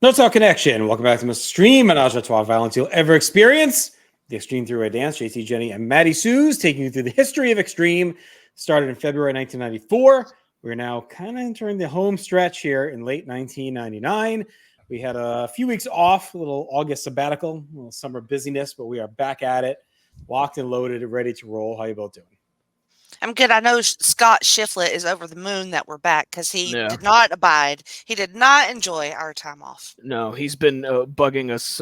North South Connection. Welcome back to the most extreme menage a trois violence you'll ever experience. The Extreme Three-Way Dance. JC, Jenny, and Maddie Suze taking you through the history of Extreme. Started in February 1994. We're now kind of entering the home stretch here in late 1999. We had a few weeks off, a little August sabbatical, a little summer busyness, but we are back at it, locked and loaded, ready to roll. How you both doing? I'm good. I know Scott Shiflett is over the moon that we're back because he did not abide. He did not enjoy our time off. No, he's been bugging us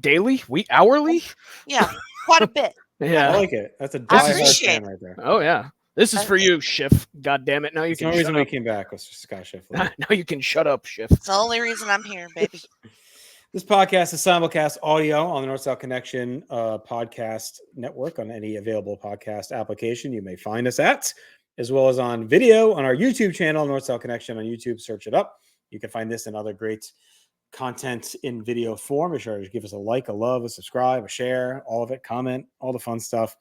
daily, hourly. Yeah, quite a bit. Yeah, I like it. That's a diehard fan right there. Oh yeah, this is for you, Schiff. God damn it! Now you can. The reason we came back was Scott Shiflett. Now you can shut up, Schiff. It's the only reason I'm here, baby. This podcast is simulcast audio on the North South Connection podcast network on any available podcast application you may find us at, as well as on video on our YouTube channel, North South Connection on YouTube. Search it up. You can find this and other great content in video form. Be sure to give us a like, a love, a subscribe, a share, all of it, comment, all the fun stuff,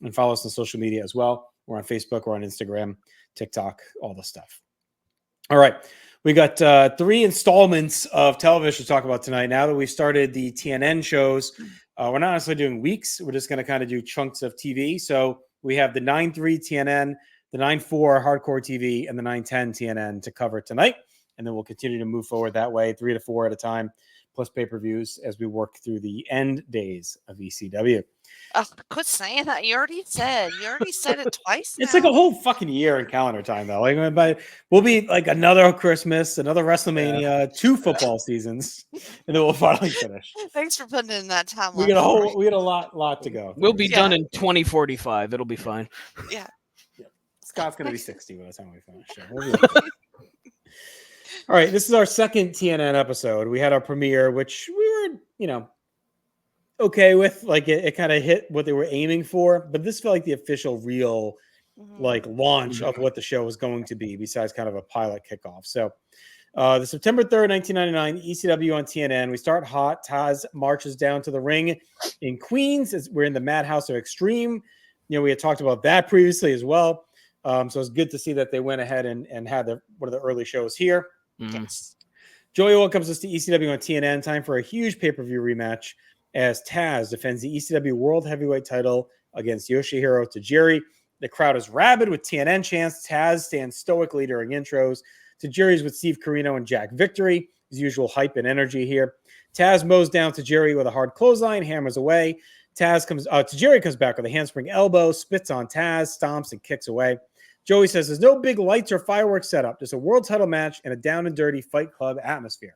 and follow us on social media as well. We're on Facebook, we're on Instagram, TikTok, all the stuff. All right. We got 3 installments of television to talk about tonight. Now that we've started the TNN shows, we're not necessarily doing weeks. We're just going to kind of do chunks of TV. So we have the 9-3 TNN, the 9-4 Hardcore TV, and the 9-10 TNN to cover tonight. And then we'll continue to move forward that way, 3 to 4 at a time, plus pay-per-views as we work through the end days of ECW. Oh, quit saying that. You already said it twice. It's like a whole fucking year in calendar time, though. Like, we'll be like another Christmas, another WrestleMania, 2 football seasons, and then we'll finally finish. Thanks for putting in that time. We got a lot to go. We'll be done in 2045. It'll be fine. Yeah. Scott's gonna be 60 by the time we finish. So we'll all right, this is our second TNN episode. We had our premiere, which we were, okay with. Like it kind of hit what they were aiming for, but this felt like the official real launch of what the show was going to be, besides kind of a pilot kickoff. So the September 3rd, 1999, ECW on TNN. We start hot. Taz marches down to the ring in Queens. We're in the Madhouse of Extreme. We had talked about that previously as well. So it's good to see that they went ahead and had one of the early shows here. Yes. Joey welcomes us to ECW on TNN. Time for a huge pay-per-view rematch as Taz defends the ECW World Heavyweight title against Yoshihiro Tajiri. The crowd is rabid with TNN chants. Taz stands stoically during intros. Tajiri's with Steve Corino and Jack Victory. His usual hype and energy here. Taz mows down Tajiri with a hard clothesline, hammers away. Tajiri comes back with a handspring elbow, spits on Taz, stomps, and kicks away. Joey says there's no big lights or fireworks set up, just a world title match and a down and dirty Fight Club atmosphere.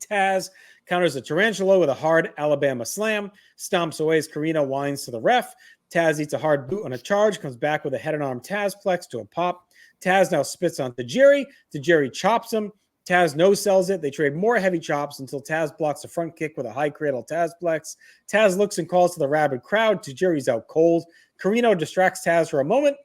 Taz counters a tarantula with a hard Alabama slam, stomps away as Corino whines to the ref. Taz eats a hard boot on a charge, comes back with a head and arm Tazplex to a pop. Taz now spits on Tajiri. Tajiri chops him. Taz no-sells it. They trade more heavy chops until Taz blocks a front kick with a high cradle Tazplex. Taz looks and calls to the rabid crowd. Tajiri's out cold. Corino distracts Taz for a moment.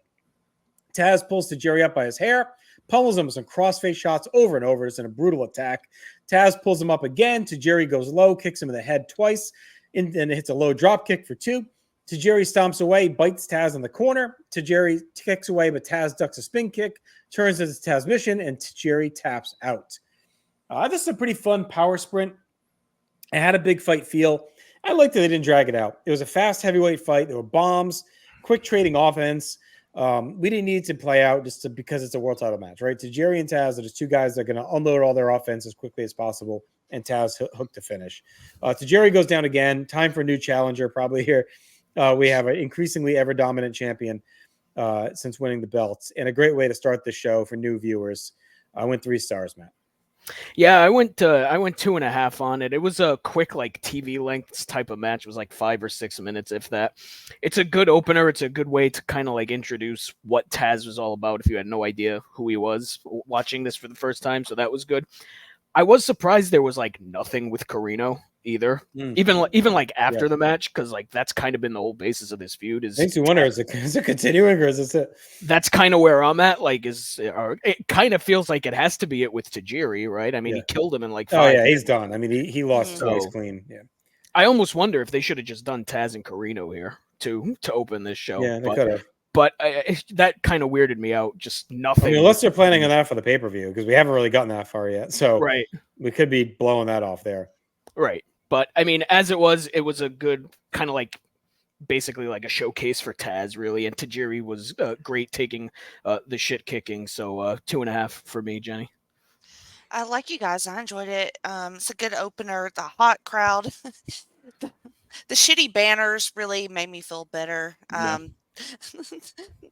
Taz pulls Tajiri up by his hair, pummels him with some crossface shots over and over. It's in a brutal attack. Taz pulls him up again. Tajiri goes low, kicks him in the head twice, and hits a low drop kick for 2. Tajiri stomps away, bites Taz in the corner. Tajiri kicks away, but Taz ducks a spin kick, turns into Taz mission, and Tajiri taps out. This is a pretty fun power sprint. It had a big fight feel. I liked that they didn't drag it out. It was a fast heavyweight fight. There were bombs, quick trading offense. We didn't need to play out because it's a world title match, right? Tajiri and Taz are just 2 guys that are going to unload all their offense as quickly as possible, and Taz hooked to finish. Tajiri goes down again. Time for a new challenger probably here. We have an increasingly ever dominant champion since winning the belts, and a great way to start the show for new viewers. I went 3 stars, Matt. Yeah, I went 2.5 on it. It was a quick TV length type of match. It was 5 or 6 minutes, if that. It's a good opener. It's a good way to kind of introduce what Taz was all about if you had no idea who he was watching this for the first time. So that was good. I was surprised there was nothing with Corino either, even after the match, because that's kind of been the whole basis of this feud. Makes you wonder, is it continuing or is it? That's kind of where I'm at. It kind of feels like it has to be it with Tajiri, right? I mean, he killed him in 5 minutes. He's done. I mean, he lost twice clean. Yeah. I almost wonder if they should have just done Taz and Corino here to open this show. Yeah, they could have. But that kind of weirded me out. Just nothing. Unless they're planning on that for the pay-per-view, because we haven't really gotten that far yet. So right. we could be blowing that off there. Right. But I mean, as it was a good kind of like basically like a showcase for Taz, really. And Tajiri was great taking the shit kicking. So 2.5 for me, Jenny. I like you guys. I enjoyed it. It's a good opener. The hot crowd. The shitty banners really made me feel better.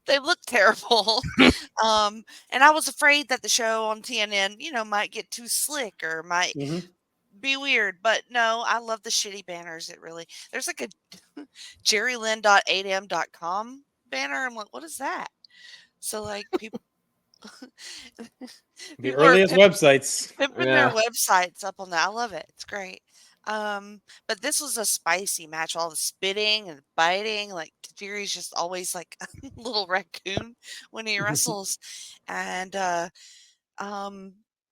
They look terrible. And I was afraid that the show on TNN, might get too slick or might be weird. But no, I love the shitty banners. There's like a jerrylynn.8m.com banner. I'm like, what is that? So like people. The earliest websites. Pimping their websites up on that. I love it. It's great. But this was a spicy match. All the spitting and biting. Like Tajiri's just always like a little raccoon when he wrestles. And the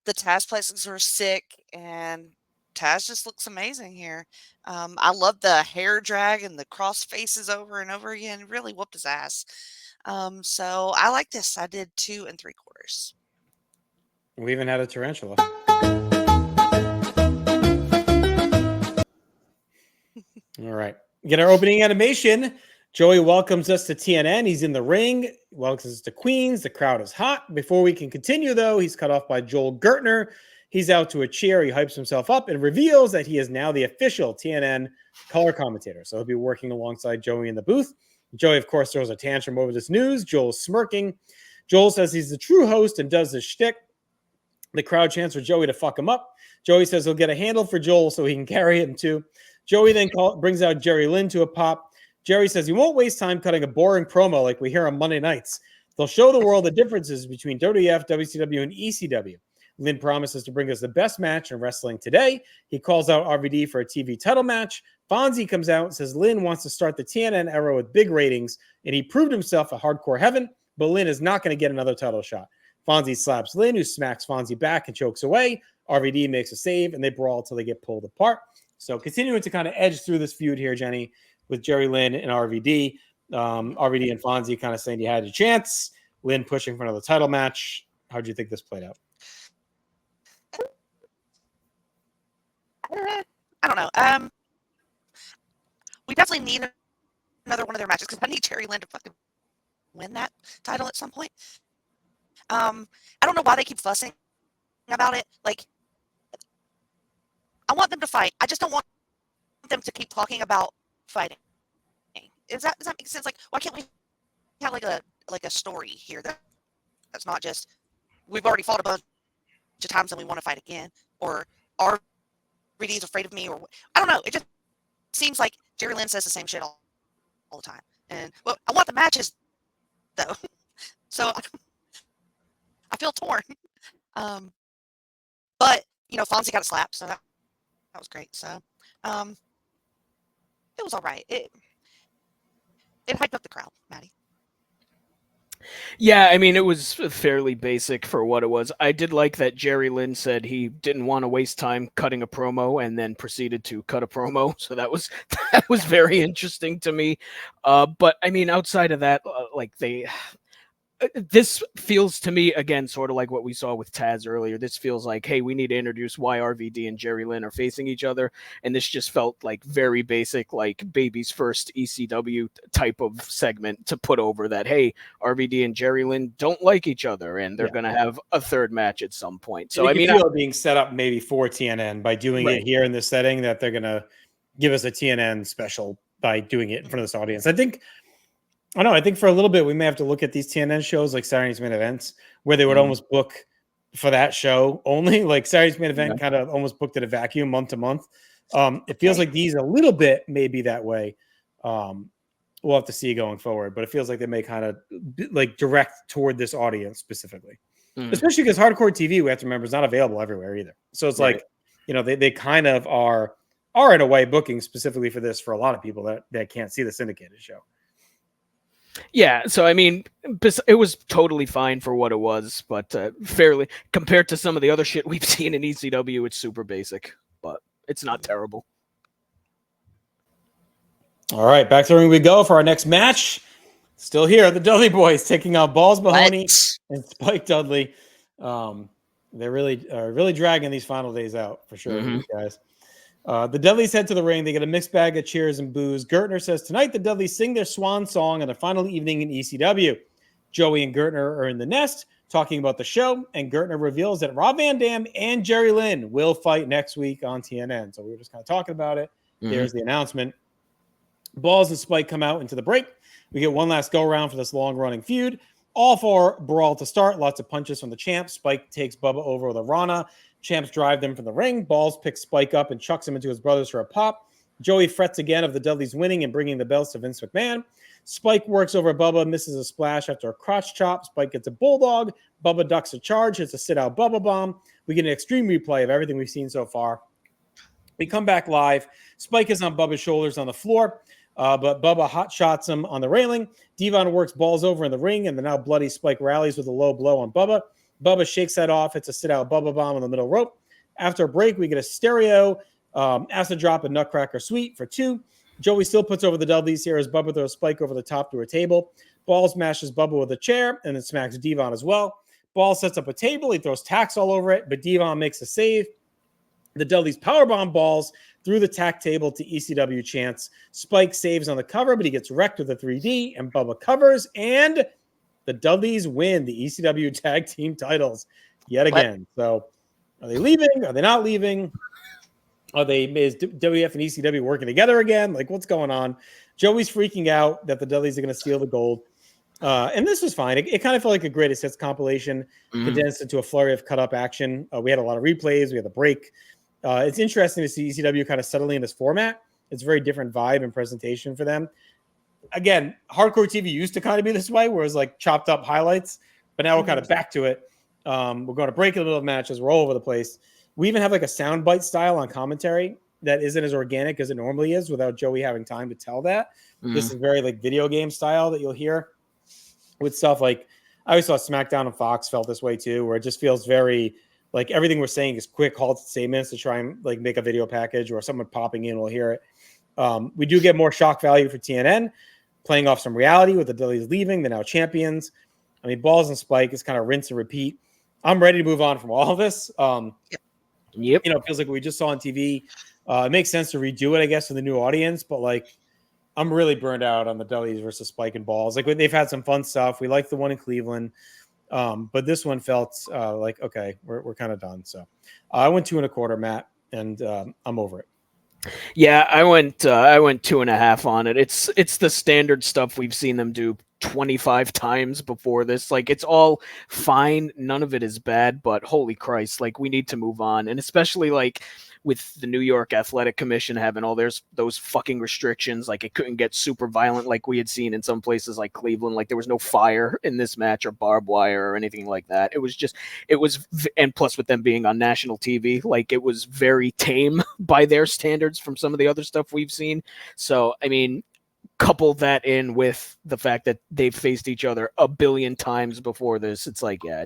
Taz places were sick, and Taz just looks amazing here. I love the hair drag and the cross faces over and over again. Really whooped his ass. So I like this. I did 2 3/4. We even had a tarantula. All right. Get our opening animation. Joey welcomes us to TNN. He's in the ring. Welcomes us to Queens. The crowd is hot. Before we can continue, though, he's cut off by Joel Gertner. He's out to a chair. He hypes himself up and reveals that he is now the official TNN color commentator. So he'll be working alongside Joey in the booth. Joey, of course, throws a tantrum over this news. Joel's smirking. Joel says he's the true host and does his shtick. The crowd chants for Joey to fuck him up. Joey says he'll get a handle for Joel so he can carry him too. Joey then brings out Jerry Lynn to a pop. Jerry says he won't waste time cutting a boring promo like we hear on Monday nights. They'll show the world the differences between WWF, WCW, and ECW. Lynn promises to bring us the best match in wrestling today. He calls out RVD for a TV title match. Fonzie comes out and says Lynn wants to start the TNN era with big ratings, and he proved himself at Hardcore Heaven, but Lynn is not going to get another title shot. Fonzie slaps Lynn, who smacks Fonzie back and chokes away. RVD makes a save, and they brawl till they get pulled apart. So continuing to kind of edge through this feud here, Jenny, with Jerry Lynn and RVD. RVD and Fonzie kind of saying you had your chance. Lynn pushing for another title match. How do you think this played out? I don't know. We definitely need another one of their matches because I need Jerry Lynn to fucking win that title at some point. I don't know why they keep fussing about it. Like, I want them to fight. I just don't want them to keep talking about fighting. Does that make sense? Like, why can't we have like a story here that's not just we've already fought a bunch of times and we want to fight again, or RVD's afraid of me, or I don't know. It just seems like Jerry Lynn says the same shit all the time. And well, I want the matches though, so I feel torn. But Fonzie got a slap, so that was great. So it was all right. It hyped up the crowd, Maddie. Yeah, I mean, it was fairly basic for what it was. I did like that Jerry Lynn said he didn't want to waste time cutting a promo and then proceeded to cut a promo. So that was very interesting to me. But I mean, outside of that, this feels to me, again, sort of like what we saw with Taz earlier. This feels like, hey, we need to introduce why RVD and Jerry Lynn are facing each other. And this just felt like very basic, like baby's first ECW type of segment to put over that, hey, RVD and Jerry Lynn don't like each other and they're going to have a third match at some point. So, I mean, feel being set up maybe for TNN by doing it here in this setting, that they're going to give us a TNN special by doing it in front of this audience. I think for a little bit, we may have to look at these TNN shows like Saturday's Main Events, where they would almost book for that show only. Like Saturday's Main Event kind of almost booked at a vacuum month to month. It feels like these a little bit may be that way. We'll have to see going forward, but it feels like they may kind of like direct toward this audience specifically, especially because hardcore TV, we have to remember, is not available everywhere either. So it's like, they kind of are in a way booking specifically for this for a lot of people that can't see the syndicated show. Yeah, so I mean, it was totally fine for what it was, but fairly compared to some of the other shit we've seen in ECW, it's super basic, but it's not terrible. All right, back to the ring we go for our next match. Still here, the Dudley Boys taking on Balls Mahoney and Spike Dudley. They're really dragging these final days out for sure, Mhm. these guys. The Dudleys head to the ring. They get a mixed bag of cheers and boos. Gertner says tonight the Dudleys sing their swan song on the final evening in ECW. Joey and Gertner are in the nest talking about the show, and Gertner reveals that Rob Van Dam and Jerry Lynn will fight next week on TNN. So we were just kind of talking about it. There's the announcement. Balls and Spike come out into the break. We get one last go around for this long-running feud. All for brawl to start. Lots of punches from the champ. Spike takes Bubba over with a Rana. Champs drive them from the ring. Balls picks Spike up and chucks him into his brothers for a pop. Joey frets again of the Dudleys winning and bringing the belts to Vince McMahon. Spike works over Bubba, misses a splash after a crotch chop. Spike gets a bulldog. Bubba ducks a charge, hits a sit-out Bubba bomb. We get an extreme replay of everything we've seen so far. We come back live. Spike is on Bubba's shoulders on the floor. But Bubba hot shots him on the railing. Devon works Balls over in the ring, and the now bloody Spike rallies with a low blow on Bubba. Bubba shakes that off. It's a sit-out Bubba bomb on the middle rope. After a break, we get a stereo acid drop and Nutcracker Sweet for 2. Joey still puts over the Dudleys here as Bubba throws Spike over the top to a table. Balls mashes Bubba with a chair and then smacks Devon as well. Balls sets up a table. He throws tacks all over it, but Devon makes a save. The Dudleys powerbomb Balls through the tack table to ECW chants. Spike saves on the cover, but he gets wrecked with a 3D, and Bubba covers, and the Dudleys win the ECW tag team titles yet again. So are they leaving? Are they not leaving? Is WF and ECW working together again? Like, what's going on? Joey's freaking out that the Dudleys are going to steal the gold. And this was fine. It kind of felt like a greatest hits compilation condensed into a flurry of cut-up action. We had a lot of replays. We had the break. It's interesting to see ECW kind of settling in this format. It's a very different vibe and presentation for them. Again, hardcore TV used to kind of be this way, where it was like chopped up highlights, but now we're kind of back to it. We're going to break in the middle of matches. We're all over the place. We even have like a soundbite style on commentary that isn't as organic as it normally is without Joey having time to tell that. This is very like video game style that you'll hear with stuff like, I always thought SmackDown and Fox felt this way too, where it just feels very like everything we're saying is quick halted statements to try and like make a video package, or someone popping in will hear it. We do get more shock value for TNN, playing off some reality with the Dudleys leaving. They're now champions. I mean, Balls and Spike is kind of rinse and repeat. I'm ready to move on from all of this. Yep. You know, it feels like what we just saw on TV. It makes sense to redo it, I guess, for the new audience, but like, I'm really burned out on the Dudleys versus Spike and Balls. Like, they've had some fun stuff. We like the one in Cleveland. But this one felt like, okay, we're kind of done. So I went 2.25, Matt, and I'm over it. Yeah, I went 2.5 on it. It's the standard stuff we've seen them do 25 times before this. Like, it's all fine. None of it is bad, but holy Christ, like, we need to move on. And especially like with the New York Athletic Commission having all those fucking restrictions, like it couldn't get super violent like we had seen in some places like Cleveland. Like, there was no fire in this match or barbed wire or anything like that. And plus with them being on national TV, like, it was very tame by their standards from some of the other stuff we've seen. So, I mean, couple that in with the fact that they've faced each other a billion times before this, it's like, yeah,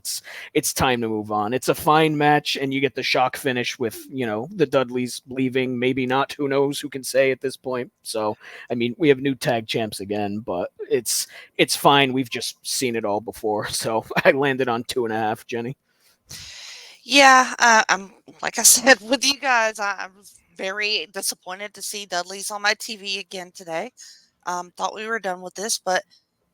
it's time to move on. It's a fine match, and you get the shock finish with, you know, the Dudleys leaving, maybe not, who knows, who can say at this point. So, I mean, we have new tag champs again, but it's fine. We've just seen it all before. So I landed on 2.5, Jenny. Yeah, I'm like I said with you guys, I was very disappointed to see Dudleys on my TV again today. Thought we were done with this, but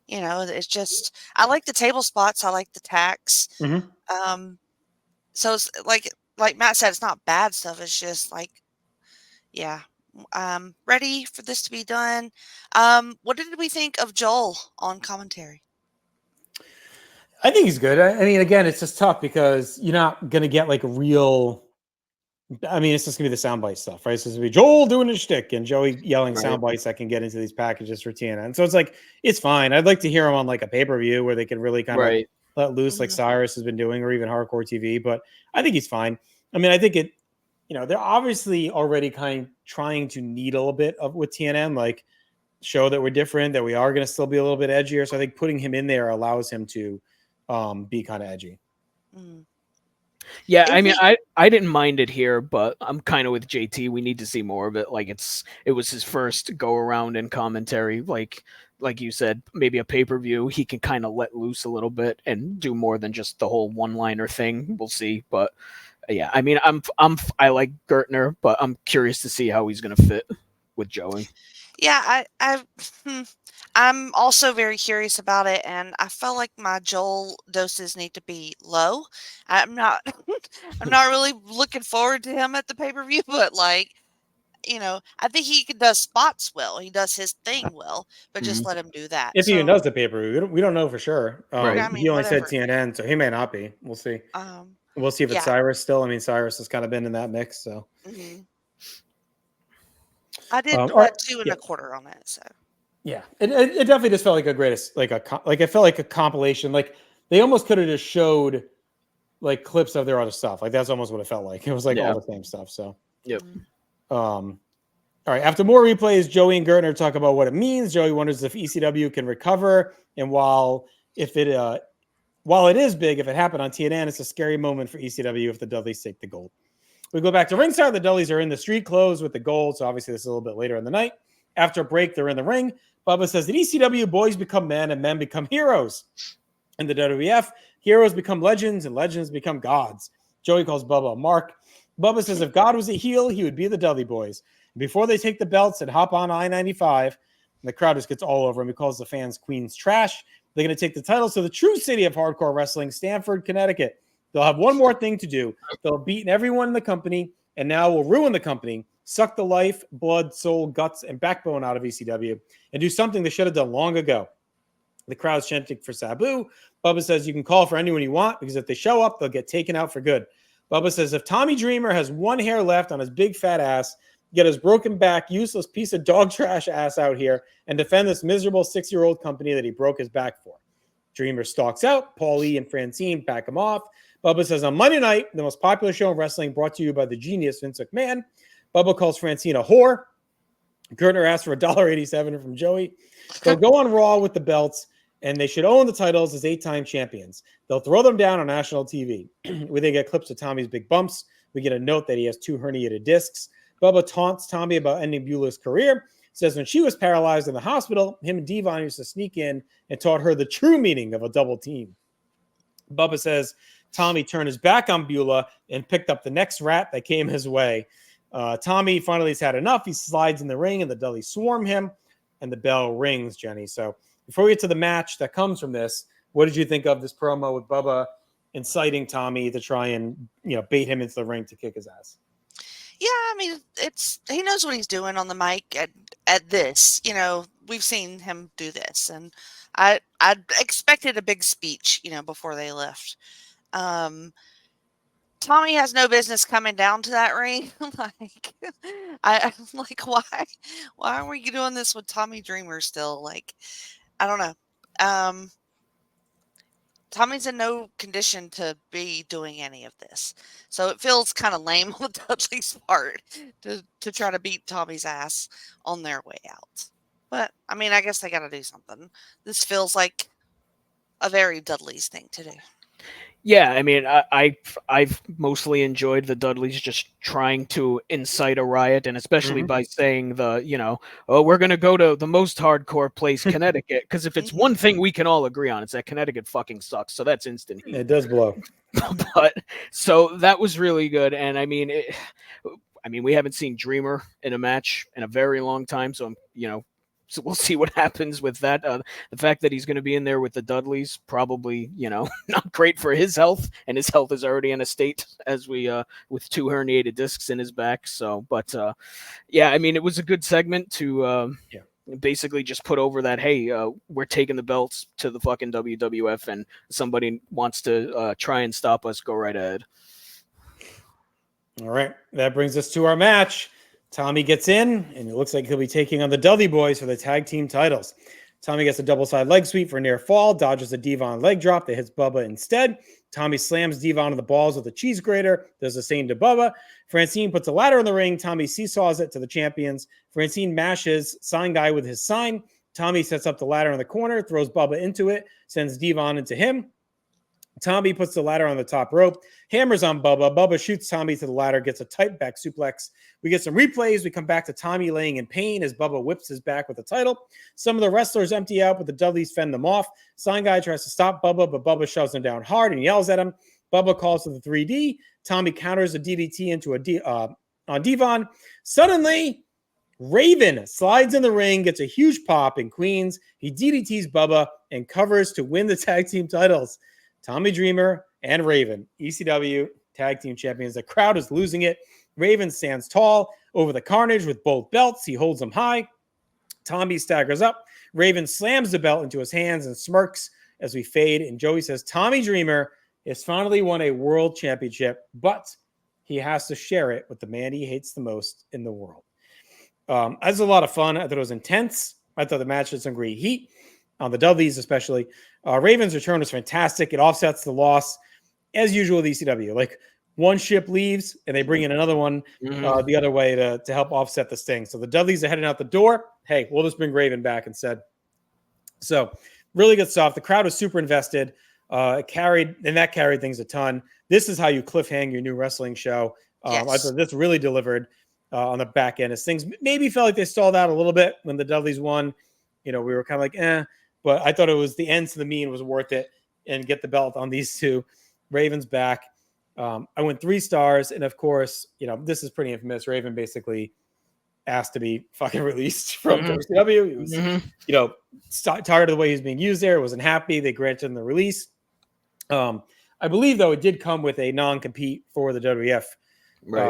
you know, it's just, I like the table spots. I like the tacks. So it's like Matt said, it's not bad stuff. It's just like, yeah, ready for this to be done. What did we think of Joel on commentary? I think he's good. I mean, again, it's just tough because you're not going to get like a real, I mean, it's just gonna be the soundbite stuff, right? So it's gonna be Joel doing his shtick and Joey yelling soundbites that can get into these packages for TNN. So it's like, it's fine. I'd like to hear him on like a pay-per-view where they can really kind of let loose, like Cyrus has been doing, or even hardcore TV. But I think he's fine. I mean, I think it, you know, they're obviously already kind of trying to needle a bit of with TNN, like show that we're different, that we are going to still be a little bit edgier. So I think putting him in there allows him to be kind of edgy. Yeah, I mean, I didn't mind it here, but I'm kind of with JT. We need to see more of it. Like, it was his first go around in commentary. Like, like you said, maybe a pay-per-view, he can kind of let loose a little bit and do more than just the whole one-liner thing. We'll see, but yeah, I mean, I like Gertner, but I'm curious to see how he's gonna fit with Joey. Yeah, I'm also very curious about it, and I felt like my Joel doses need to be low. I'm not, I'm not really looking forward to him at the pay-per-view, but like, I think he does spots well. He does his thing well, but just let him do that. If he even So, does the pay-per-view, we don't know for sure. Right. I He mean, only said whatever. TNN, so he may not be. We'll see. We'll see if it's Yeah. Cyrus still. I mean, Cyrus has kind of been in that mix, so. Mhm. I did All right. 2.25 on it, so. Yeah, it definitely just felt like a greatest, like it felt like a compilation. Like they almost could have just showed like clips of their other stuff. Like that's almost what it felt like. It was like all the same stuff. So, Yep. All right. After more replays, Joey and Gertner talk about what it means. Joey wonders if ECW can recover, and while it is big, if it happened on TNN, it's a scary moment for ECW if the Dudleys take the gold. We go back to ringside. The Dudleys are in the street clothes with the gold. So obviously this is a little bit later in the night. After a break, they're in the ring. Bubba says that ECW boys become men and men become heroes. In the WWF, heroes become legends and legends become gods. Joey calls Bubba a mark. Bubba says if God was a heel, he would be the Dudley boys. Before they take the belts and hop on I-95, the crowd just gets all over him. He calls the fans queens trash. They're going to take the titles to the true city of hardcore wrestling, Stamford, Connecticut. They'll have one more thing to do. They'll beat everyone in the company, and now will ruin the company, suck the life, blood, soul, guts, and backbone out of ECW, and do something they should have done long ago. The crowd's chanting for Sabu. Bubba says you can call for anyone you want because if they show up, they'll get taken out for good. Bubba says if Tommy Dreamer has one hair left on his big fat ass, get his broken back, useless piece of dog trash ass out here and defend this miserable 6-year-old company that he broke his back for. Dreamer stalks out. Paulie and Francine back him off. Bubba says on Monday night, the most popular show in wrestling brought to you by the genius Vince McMahon. Bubba calls Francine a whore. Gertner asks for $1.87 from Joey. They'll go on Raw with the belts, and they should own the titles as 8-time champions. They'll throw them down on national TV. Where they get clips of Tommy's big bumps. We get a note that he has 2 herniated discs. Bubba taunts Tommy about ending Beulah's career. Says when she was paralyzed in the hospital, him and Devon used to sneak in and taught her the true meaning of a double team. Bubba says Tommy turned his back on Beulah and picked up the next rat that came his way. Tommy finally has had enough. He slides in the ring and the Dudleys swarm him and the bell rings, Jenny. So before we get to the match that comes from this, what did you think of this promo with Bubba inciting Tommy to try and, bait him into the ring to kick his ass? Yeah, I mean, he knows what he's doing on the mic at this. We've seen him do this, and I expected a big speech, before they left. Tommy has no business coming down to that ring. I'm like, why are we doing this with Tommy Dreamer still? Like, I don't know. Tommy's in no condition to be doing any of this. So it feels kind of lame on Dudley's part to try to beat Tommy's ass on their way out. But, I mean, I guess they got to do something. This feels like a very Dudley's thing to do. Yeah, I mean, I've mostly enjoyed the Dudleys just trying to incite a riot, and especially by saying we're going to go to the most hardcore place, Connecticut, because if it's one thing we can all agree on, it's that Connecticut fucking sucks, so that's instant heat. It does blow. But, so that was really good, and I mean, we haven't seen Dreamer in a match in a very long time, so so we'll see what happens with that. The fact that he's going to be in there with the Dudleys, probably, not great for his health, and his health is already in a state as with 2 herniated discs in his back. So, but yeah, I mean, it was a good segment to basically just put over that, hey, we're taking the belts to the fucking WWF, and somebody wants to try and stop us, go right ahead. All right, that brings us to our match. Tommy gets in, and it looks like he'll be taking on the Dudley boys for the tag team titles. Tommy gets a double side leg sweep for a near fall, dodges a Devon leg drop that hits Bubba instead. Tommy slams Devon on the balls with a cheese grater, does the same to Bubba. Francine puts a ladder in the ring. Tommy seesaws it to the champions. Francine mashes sign guy with his sign. Tommy sets up the ladder in the corner, throws Bubba into it, sends Devon into him. Tommy puts the ladder on the top rope, hammers on Bubba. Bubba shoots Tommy to the ladder, gets a tight back suplex. We get some replays. We come back to Tommy laying in pain as Bubba whips his back with the title. Some of the wrestlers empty out, but the Dudleys fend them off. Sign Guy tries to stop Bubba, but Bubba shoves him down hard and yells at him. Bubba calls for the 3D. Tommy counters a DDT into on Devon. Suddenly, Raven slides in the ring, gets a huge pop in Queens. He DDTs Bubba and covers to win the tag team titles. Tommy Dreamer and Raven, ECW tag team champions. The crowd is losing it. Raven stands tall over the Carnage with both belts. He holds them high. Tommy staggers up. Raven slams the belt into his hands and smirks as we fade. And Joey says, Tommy Dreamer has finally won a world championship, but he has to share it with the man he hates the most in the world. That was a lot of fun. I thought it was intense. I thought the match had some great heat on the Dudleys, especially. Raven's return was fantastic. It offsets the loss, as usual, with ECW. Like, one ship leaves, and they bring in another one the other way to help offset the sting. So the Dudleys are heading out the door. Hey, we'll just bring Raven back instead. So really good stuff. The crowd was super invested. That carried things a ton. This is how you cliffhang your new wrestling show. Yes. I thought this really delivered on the back end as things maybe felt like they stalled out a little bit when the Dudleys won. We were kind of like, but I thought it was the end to the mean was worth it and get the belt on these two. Raven's back. I went 3 stars. And of course, this is pretty infamous. Raven basically asked to be fucking released from WCW. He was, tired of the way he's being used there. Wasn't happy. They granted him the release. I believe, though, it did come with a non-compete for the WWF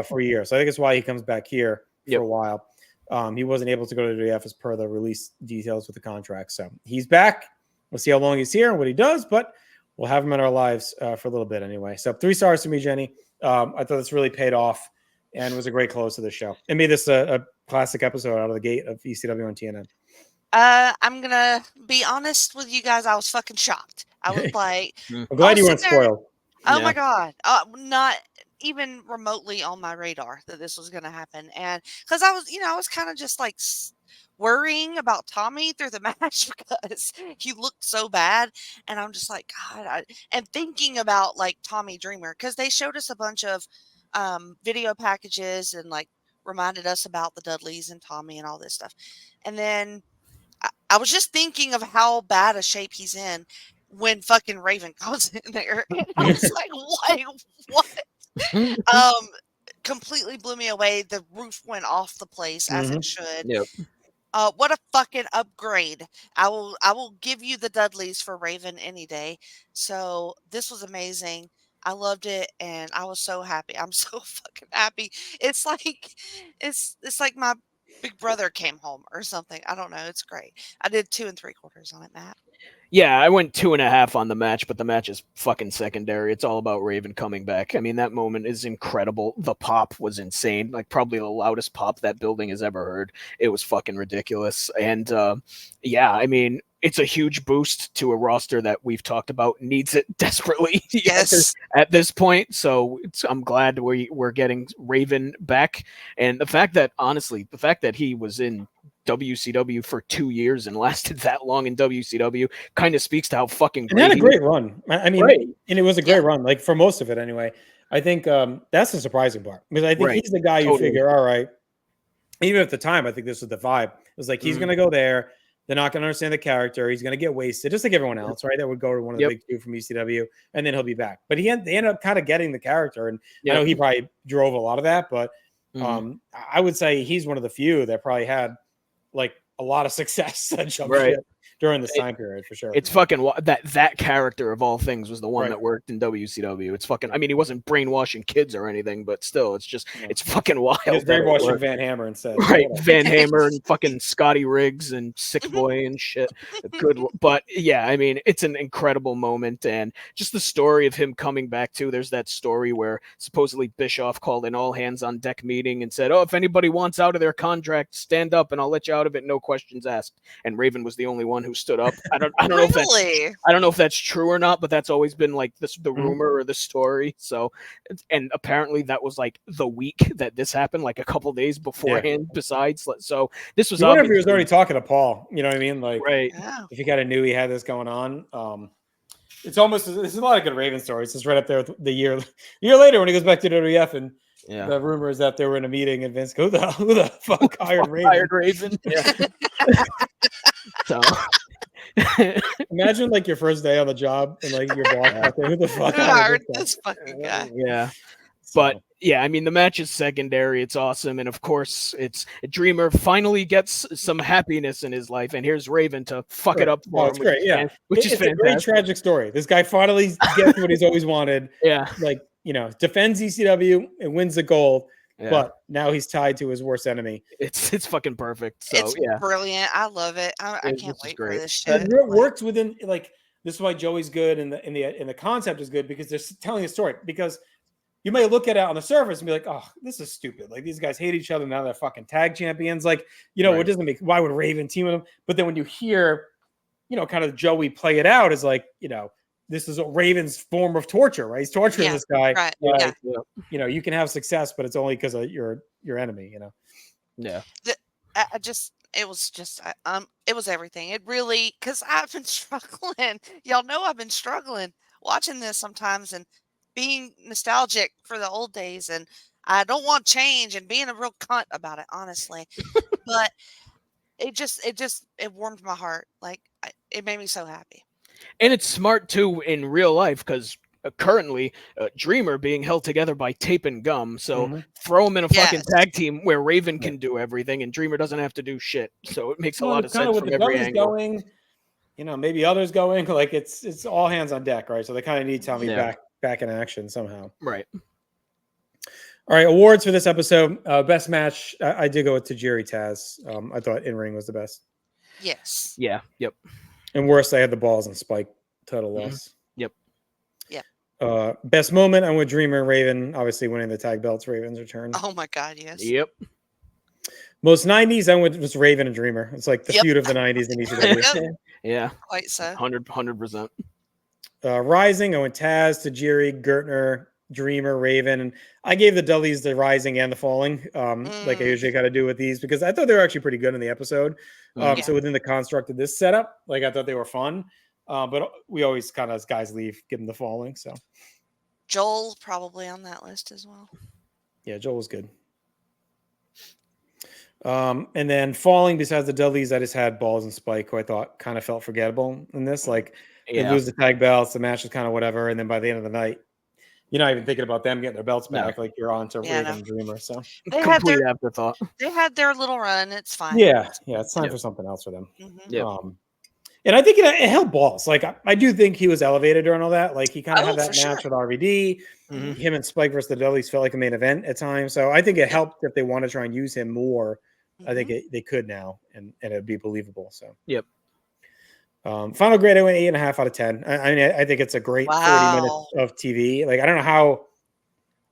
for a year. So I think that's why he comes back here for a while. He wasn't able to go to the WWF as per the release details with the contract. So he's back. We'll see how long he's here and what he does, but we'll have him in our lives for a little bit anyway. So 3 stars to me, Jenny. I thought this really paid off and was a great close to the show. It made this a classic episode out of the gate of ECW on TNN. I'm going to be honest with you guys. I was fucking shocked. I was like, I'm glad you weren't spoiled. Oh my God. Not even remotely on my radar that this was going to happen. And because I was kind of just like worrying about Tommy through the match because he looked so bad. And I'm just like, God, and thinking about like Tommy Dreamer, because they showed us a bunch of video packages and like reminded us about the Dudleys and Tommy and all this stuff. And then I was just thinking of how bad a shape he's in when fucking Raven comes in there. And I was like, what? Completely blew me away. The roof went off the place as it should. Yep. What a fucking upgrade. I will give you the Dudleys for Raven any day. So this was amazing. I loved it and I was so happy. I'm so fucking happy. It's like my big brother came home or something. I don't know. It's great. I did 2 3/4 on it, Matt. Yeah, I went 2.5 on the match, but the match is fucking secondary. It's all about Raven coming back. I mean, that moment is incredible. The pop was insane. Like, probably the loudest pop that building has ever heard. It was fucking ridiculous. And, yeah, I mean, it's a huge boost to a roster that we've talked about needs it desperately Yes. at this point. So I'm glad we're getting Raven back. And the fact that he was in WCW for 2 years and lasted that long in WCW kind of speaks to how fucking great. And had a great run. I mean, right. And it was a great run, like for most of it anyway. I think that's the surprising part because I think he's the guy you figure, all right, even at the time, I think this was the vibe. It was like, he's going to go there. They're not going to understand the character. He's going to get wasted, just like everyone else, right? That would go to one of the big 2 from ECW, and then he'll be back. But they ended up kind of getting the character, and I know he probably drove a lot of that, but I would say he's one of the few that probably had like a lot of success at jump ship during this time period for sure. It's fucking that character of all things was the one that worked in WCW. It's fucking. I mean, he wasn't brainwashing kids or anything, but still, it's just it's fucking wild. He was brainwashing Van Hammer instead, right? Van Hammer and fucking Scotty Riggs and Sick Boy and shit. Good, but yeah, I mean, it's an incredible moment, and just the story of him coming back too. There's that story where supposedly Bischoff called an all hands on deck meeting and said, "Oh, if anybody wants out of their contract, stand up, and I'll let you out of it, no questions asked." And Raven was the only one who stood up. I don't know if that's true or not, but that's always been like the rumor or the story. So, and apparently that was like the week that this happened, like a couple days beforehand. Besides, so this was. I wonder if he was already talking to Paul. You know what I mean? Like, right? If he kind of knew he had this going on. It's almost there's a lot of good Raven stories. It's right up there with the year later when he goes back to WWF and the rumor is that they were in a meeting and Vince goes, who the fuck hired Raven? Hired Raven. Yeah. So imagine like your first day on the job and like your boss out there, who the fuck hired this fucking guy? Yeah. But yeah, I mean, the match is secondary. It's awesome. And of course, it's Dreamer finally gets some happiness in his life. And here's Raven to fuck it up for him. It's great. Yeah. Which is fantastic. A great tragic story. This guy finally gets what he's always wanted. Yeah. Like, defends ECW and wins the gold. Yeah. But now he's tied to his worst enemy. It's fucking perfect. So it's brilliant. I love it. I can't wait for this shit. It works within this is why Joey's good and the concept is good because they're telling a story. Because you may look at it on the surface and be like, oh, this is stupid. Like these guys hate each other. Now they're fucking tag champions. Like, it doesn't make, why would Raven team with them? But then when you hear, kind of Joey play it out is like, this is a Raven's form of torture, right? He's torturing this guy. Right. You can have success, but it's only because of your enemy, Yeah. It was everything. It really, because I've been struggling. Y'all know I've been struggling watching this sometimes and being nostalgic for the old days, and I don't want change and being a real cunt about it, honestly. But it warmed my heart. Like it made me so happy. And it's smart too in real life because currently Dreamer being held together by tape and gum. So throw him in a fucking tag team where Raven can do everything and Dreamer doesn't have to do shit. So it makes a lot of sense from every angle. Going, maybe others going. Like it's all hands on deck, right? So they kind of need Tommy back in action somehow. Right. All right. Awards for this episode. Best match. I did go with Tajiri Taz. I thought in-ring was the best. Yes. Yeah. Yep. And worst, I had the balls and Spike total loss. Yep. Yeah. Best moment, I'm with Dreamer and Raven, obviously winning the tag belts, Raven's return. Oh my God, yes. Yep. Most 90s, I went with Raven and Dreamer. It's like the feud of the 90s in ECW. Yeah. Quite so. 100%. Rising, I went Taz, Tajiri, Gertner, Dreamer, Raven, and I gave the Dudleys the Rising and the Falling, like I usually kind of do with these, because I thought they were actually pretty good in the episode. So within the construct of this setup, like I thought they were fun, but we always kind of, as guys leave, give them the Falling. So Joel probably on that list as well. Yeah, Joel was good. And then Falling, besides the Dudleys, I just had Balls and Spike, who I thought kind of felt forgettable in this. Like they lose the tag belts, the match is kind of whatever, and then by the end of the night, you're not even thinking about them getting their belts back. Like you're on to Raven and Dreamer. So they complete afterthought. They had their little run. It's fine. Yeah, it's time for something else for them. And I think it held Balls. Like I do think he was elevated during all that. Like he kind of had that match with RVD. Him and Spike versus the Dudleys felt like a main event at times. So I think it helped if they want to try and use him more. I think they could now, and it'd be believable. So final grade, I went 8.5 out of 10. I mean, I think it's a great 40 minutes of TV. Like I don't know how.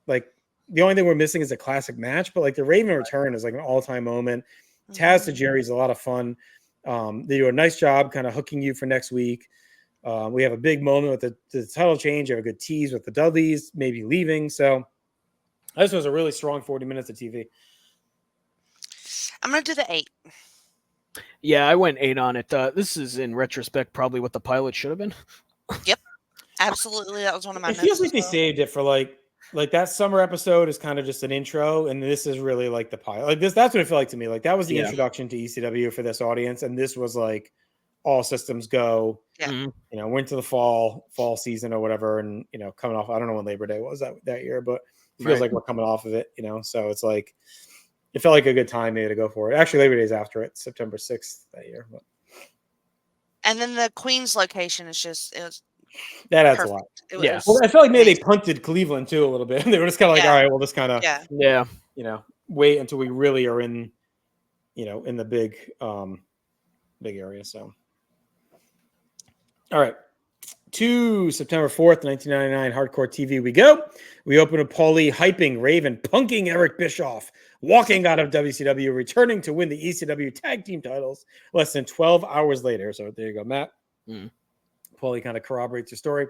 Like the only thing we're missing is a classic match, but like the Raven return is like an all-time moment. Taz to Jerry is a lot of fun. They do a nice job kind of hooking you for next week. We have a big moment with the title change. You have a good tease with the Dudleys maybe leaving. So this was a really strong 40 minutes of TV. I'm going to do the 8. Yeah, I went 8 on it. This is, in retrospect, probably what the pilot should have been. Yep. Absolutely. That was one of my notes. It feels like they saved it for like that summer episode is kind of just an intro, and this is really like the pilot. Like that's what it felt like to me. Like that was the introduction to ECW for this audience, and this was like all systems go. Yeah. Went to the fall season or whatever, and coming off. I don't know when Labor Day was that year, but it feels like we're coming off of it. So it's like it felt like a good time maybe to go for it. Actually, Labor Day is after it, September 6th that year. But. And then the Queens location is just that adds perfect. A lot. Well, I felt like maybe they punted Cleveland too a little bit. They were just kind of like, all right, we'll just kind of, wait until we really are in, in the big area. So, all right, to September 4th, 1999, Hardcore TV we go. We open with Paulie hyping Raven, punking Eric Bischoff, walking out of WCW, returning to win the ECW tag team titles less than 12 hours later. So there you go, Matt. Paulie kind of corroborates your story.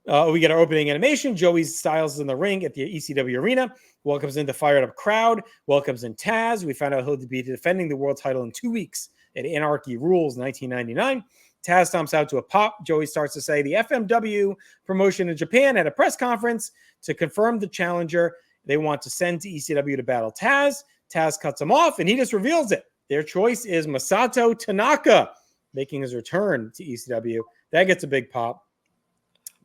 We get our opening animation. Joey Styles is in the ring at the ECW arena. Welcomes in the fired up crowd. Welcomes in Taz. We find out he'll be defending the world title in 2 weeks at Anarchy Rules 1999. Taz stomps out to a pop. Joey starts to say the FMW promotion in Japan at a press conference to confirm the challenger they want to send to ECW to battle Taz. Taz cuts him off, and he just reveals it. Their choice is Masato Tanaka, making his return to ECW. That gets a big pop.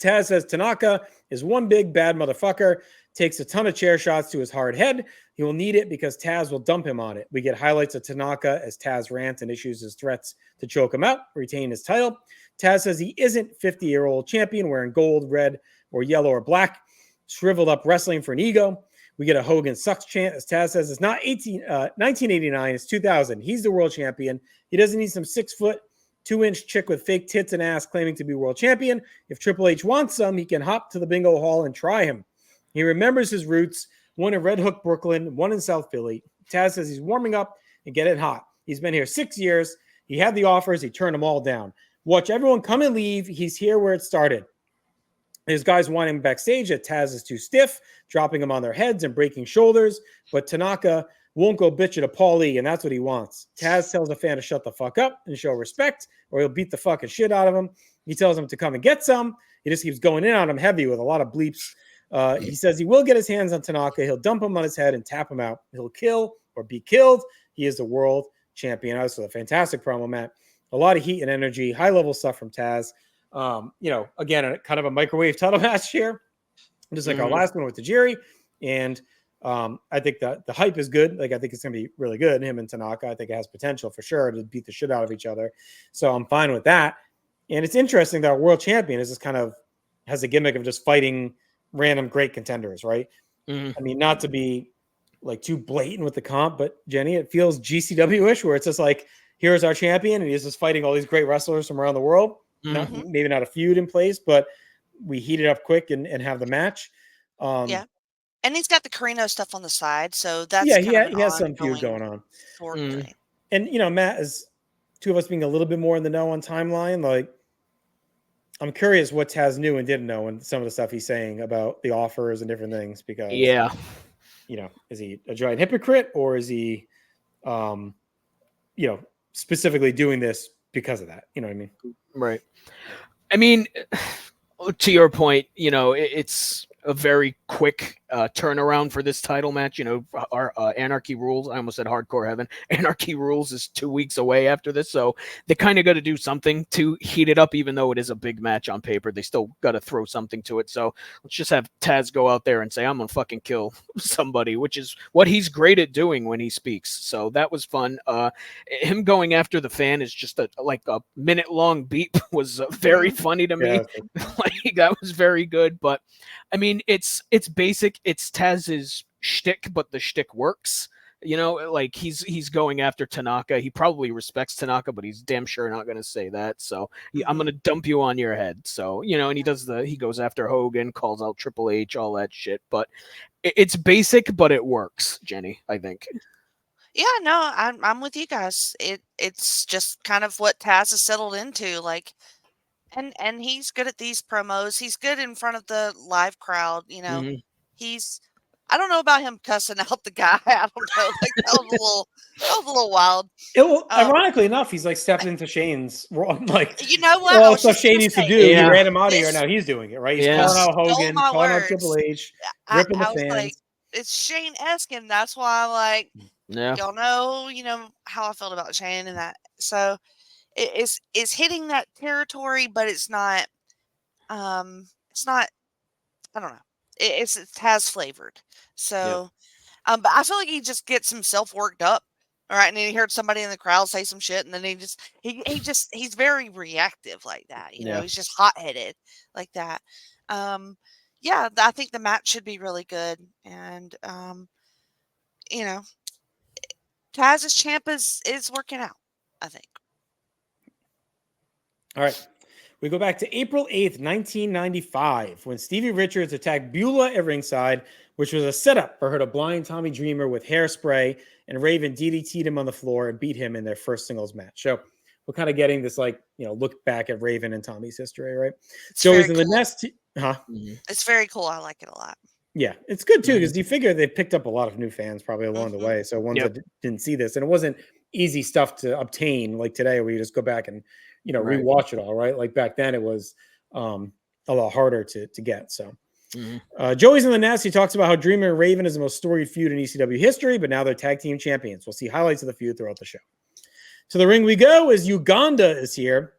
Taz says Tanaka is one big bad motherfucker, takes a ton of chair shots to his hard head. He will need it because Taz will dump him on it. We get highlights of Tanaka as Taz rants and issues his threats to choke him out, retain his title. Taz says he isn't 50-year-old champion wearing gold, red, or yellow or black, shriveled up wrestling for an ego. We get a Hogan sucks chant as Taz says it's not 1989, it's 2000. He's the world champion. He doesn't need some 6-foot, 2-inch chick with fake tits and ass claiming to be world champion. If Triple H wants some, he can hop to the bingo hall and try him. He remembers his roots, one in Red Hook, Brooklyn, one in South Philly. Taz says he's warming up and get it hot. He's been here 6 years. He had the offers. He turned them all down. Watch everyone come and leave. He's here where it started. His guys want him backstage that Taz is too stiff, dropping him on their heads and breaking shoulders. But Tanaka won't go bitching to Paulie, and that's what he wants. Taz tells a fan to shut the fuck up and show respect, or he'll beat the fucking shit out of him. He tells him to come and get some. He just keeps going in on him heavy with a lot of bleeps. He says he will get his hands on Tanaka. He'll dump him on his head and tap him out. He'll kill or be killed. He is the world champion. Also, a fantastic promo, Matt. A lot of heat and energy, high-level stuff from Taz. Again, kind of a microwave title match here, just like our last one with Tajiri. And I think that the hype is good. Like, I think it's going to be really good. Him and Tanaka, I think it has potential for sure to beat the shit out of each other. So I'm fine with that. And it's interesting that our world champion is just kind of has a gimmick of just fighting random great contenders, right? I mean, not to be like too blatant with the comp, but Jenny, it feels GCW-ish where it's just like, here's our champion, and he's just fighting all these great wrestlers from around the world. Maybe not a feud in place, but we heat it up quick and have the match. Yeah. And he's got the Carino stuff on the side, so that's he has some feud going on. And Matt, as two of us being a little bit more in the know on timeline, like I'm curious what Taz knew and didn't know and some of the stuff he's saying about the offers and different things because is he a giant hypocrite or is he specifically doing this because of that? You know what I mean? Right. I mean, to your point, it's a very quick turnaround for this title match. Our Anarchy Rules, I almost said Hardcore Heaven. Anarchy Rules is 2 weeks away after this, so they kind of got to do something to heat it up, even though it is a big match on paper. They still got to throw something to it. So let's just have Taz go out there and say, I'm going to fucking kill somebody, which is what he's great at doing when he speaks. So that was fun. Him going after the fan is just a minute-long beat was very funny to me. Like, that was very good. But, I mean, it's basic. It's Taz's shtick, but the shtick works. Like he's going after Tanaka. He probably respects Tanaka, but he's damn sure not going to say that. So I'm going to dump you on your head. So, and he goes after Hogan, calls out Triple H, all that shit. But it's basic, but it works, Jenny, I think. Yeah, no, I'm with you guys. It's just kind of what Taz has settled into. Like, and he's good at these promos. He's good in front of the live crowd. I don't know about him cussing out the guy. I don't know. Like, that was a little wild. Ironically enough, he's like stepped into Shane's like. You know what? All the stuff Shane used to do, he ran him out of here. Now he's doing it, right? He's calling out Hogan, calling out Triple H, ripping the fans. Like, it's Shane-esque, and that's why I'm like, y'all know, how I felt about Shane and that. So it's hitting that territory, but it's not. I don't know. It's Taz flavored. So, but I feel like he just gets himself worked up. All right. And then he heard somebody in the crowd say some shit. And then he's very reactive like that. He's just hot headed like that. I think the match should be really good. And, Taz's champ is working out, I think. All right. We go back to April 8th, 1995, when Stevie Richards attacked Beulah at ringside, which was a setup for her to blind Tommy Dreamer with hairspray, and Raven DDT'd him on the floor and beat him in their first singles match. So we're kind of getting this, look back at Raven and Tommy's history, right? So he's in the nest. It's very cool. I like it a lot. Yeah, it's good, too, because you figure they picked up a lot of new fans probably along the way. So ones that didn't see this. And it wasn't easy stuff to obtain like today where you just go back and Right. rewatch it all, right? Like back then it was a lot harder to get. So Joey's in the nest. He talks about how Dreamer and Raven is the most storied feud in ECW history, but now they're tag team champions. We'll see highlights of the feud throughout the show. To the ring we go as Uganda is here.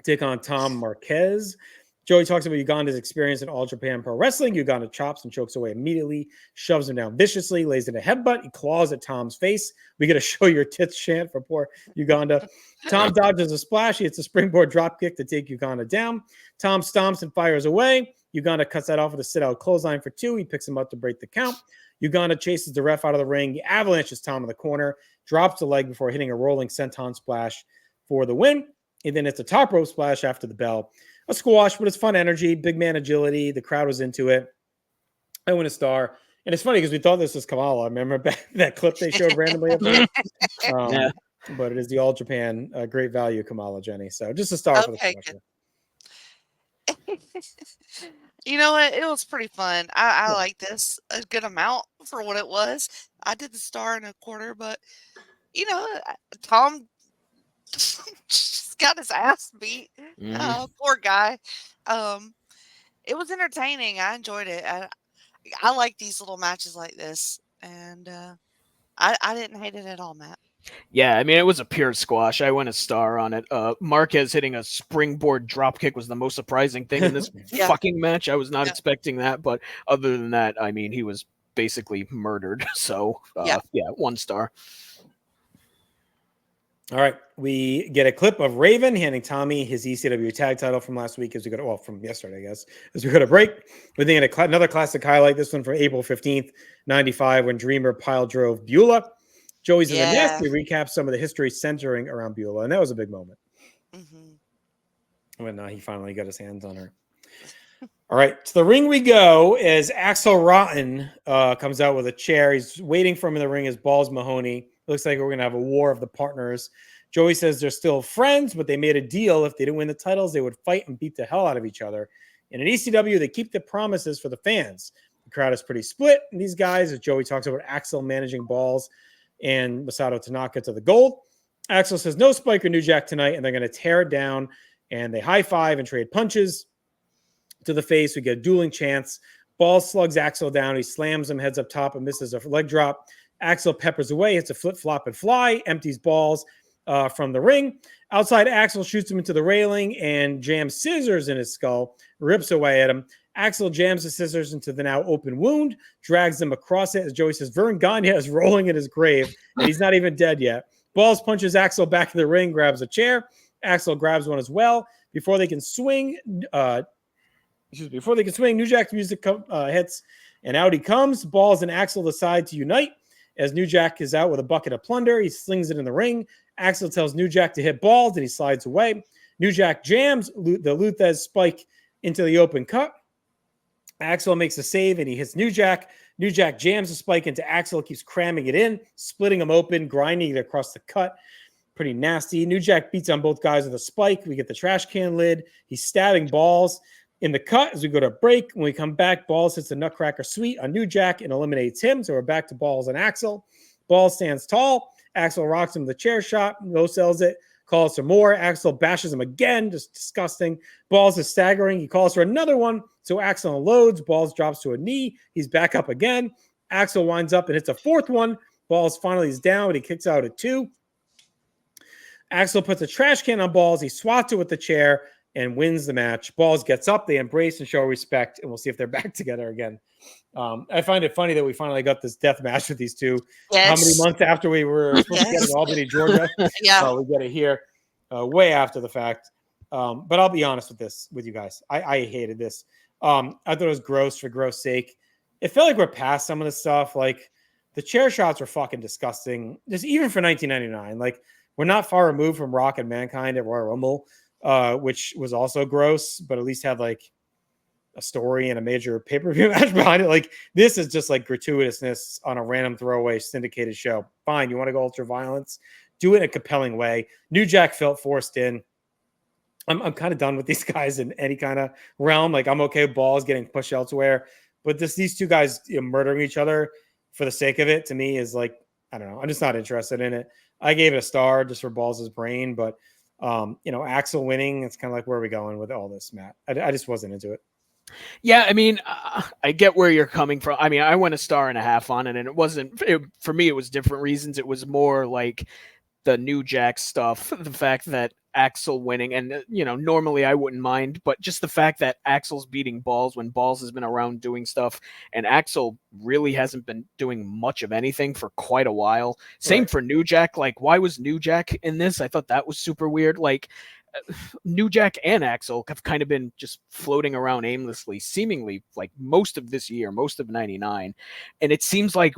Take on Tom Marquez. Joey talks about Uganda's experience in All Japan Pro Wrestling. Uganda chops and chokes away immediately, shoves him down viciously, lays in a headbutt. He claws at Tom's face. We get a show your tits chant for poor Uganda. Tom dodges a splash. He hits a springboard drop kick to take Uganda down. Tom stomps and fires away. Uganda cuts that off with a sit-out clothesline for 2. He picks him up to break the count. Uganda chases the ref out of the ring. He avalanches Tom in the corner, drops the leg before hitting a rolling senton splash for the win. And then it's a top rope splash after the bell. A squash, but it's fun energy, big man agility. The crowd was into it. I win a star. And it's funny because we thought this was Kamala. Remember that clip they showed randomly up there? But it is the All Japan great value Kamala, Jenny. So just a star for the squash. You know what? It was pretty fun. I like this a good amount for what it was. I did the star and a quarter, but Tom just got his ass beat. Poor guy. It was entertaining. I enjoyed it. I like these little matches like this, and I didn't hate it at all, Matt. Yeah, I mean, it was a pure squash. I went a star on it. Marquez hitting a springboard dropkick was the most surprising thing in this fucking match. I was not expecting that, but other than that, I mean, he was basically murdered. So, 1 star. All right, we get a clip of Raven handing Tommy his ECW tag title from last week from yesterday, I guess, as we go to break. We think another classic highlight, this one from April 15th, 95, when Dreamer pile drove Beulah. Joey's in the nest. He recaps some of the history centering around Beulah, and that was a big moment. When he finally got his hands on her. All right, to the ring we go as Axel Rotten comes out with a chair. He's waiting for him in the ring as Balls Mahoney. Looks like we're going to have a war of the partners. Joey says they're still friends, but they made a deal. If they didn't win the titles, they would fight and beat the hell out of each other. And in ECW, they keep the promises for the fans. The crowd is pretty split. And these guys, as Joey talks about Axel managing Balls and Masato Tanaka to the gold. Axel says no Spike or New Jack tonight, and they're going to tear it down. And they high five and trade punches to the face. We get a dueling chance. Balls slugs Axel down. He slams him, heads up top, and misses a leg drop. Axel peppers away, hits a flip, flop, and fly, empties Balls from the ring. Outside, Axel shoots him into the railing and jams scissors in his skull, rips away at him. Axel jams the scissors into the now open wound, drags them across it. As Joey says, Vern Gagne is rolling in his grave, and he's not even dead yet. Balls punches Axel back in the ring, grabs a chair. Axel grabs one as well. Before they can swing, New Jack's music hits, and out he comes. Balls and Axel decide to unite. As New Jack is out with a bucket of plunder, he slings it in the ring. Axel tells New Jack to hit Balls, and he slides away. New Jack jams the Luthez spike into the open cut. Axel makes a save, and he hits New Jack. New Jack jams the spike into Axel, keeps cramming it in, splitting him open, grinding it across the cut. Pretty nasty. New Jack beats on both guys with a spike. We get the trash can lid. He's stabbing Balls in the cut as we go to break. When we come back, Balls hits the Nutcracker Suite on New Jack and eliminates him. So we're back to Balls and Axel. Balls stands tall. Axel rocks him with the chair shot. No sells it. Calls for more. Axel bashes him again. Just disgusting. Balls is staggering. He calls for another one. So Axel unloads. Balls drops to a knee. He's back up again. Axel winds up and hits a fourth one. Balls finally is down, but he kicks out at 2. Axel puts a trash can on Balls. He swats it with the chair and wins the match. Balls gets up. They embrace and show respect, and we'll see if they're back together again. I find it funny that we finally got this death match with these two. Yes. How many months after we were supposed to get in Albany, Georgia? We get it here way after the fact. But I'll be honest with you guys. I hated this. I thought it was gross for gross sake. It felt like we're past some of the stuff. Like the chair shots were fucking disgusting. Just even for 1999. Like we're not far removed from Rock and Mankind at Royal Rumble, which was also gross, but at least had like a story and a major pay-per-view match behind it. Like this is just like gratuitousness on a random throwaway syndicated show. Fine, you want to go ultra violence, do it in a compelling way. New Jack felt forced in. I'm kind of done with these guys in any kind of realm. Like I'm okay with Balls getting pushed elsewhere, but these two guys murdering each other for the sake of it to me is like, I don't know. I'm just not interested in it. I gave it a star just for Balls' brain, but Axel winning. It's kind of like, where are we going with all this, Matt? I just wasn't into it. Yeah, I mean, I get where you're coming from. I mean, I went 1.5 on it, and it wasn't for me. It was different reasons. It was more like the New Jack stuff, the fact that Axel winning, and normally I wouldn't mind, but just the fact that Axel's beating Balls when Balls has been around doing stuff, and Axel really hasn't been doing much of anything for quite a while. Same for New Jack. Like, why was New Jack in this? I thought that was super weird. Like, New Jack and Axel have kind of been just floating around aimlessly, seemingly like most of this year, most of 99. And it seems like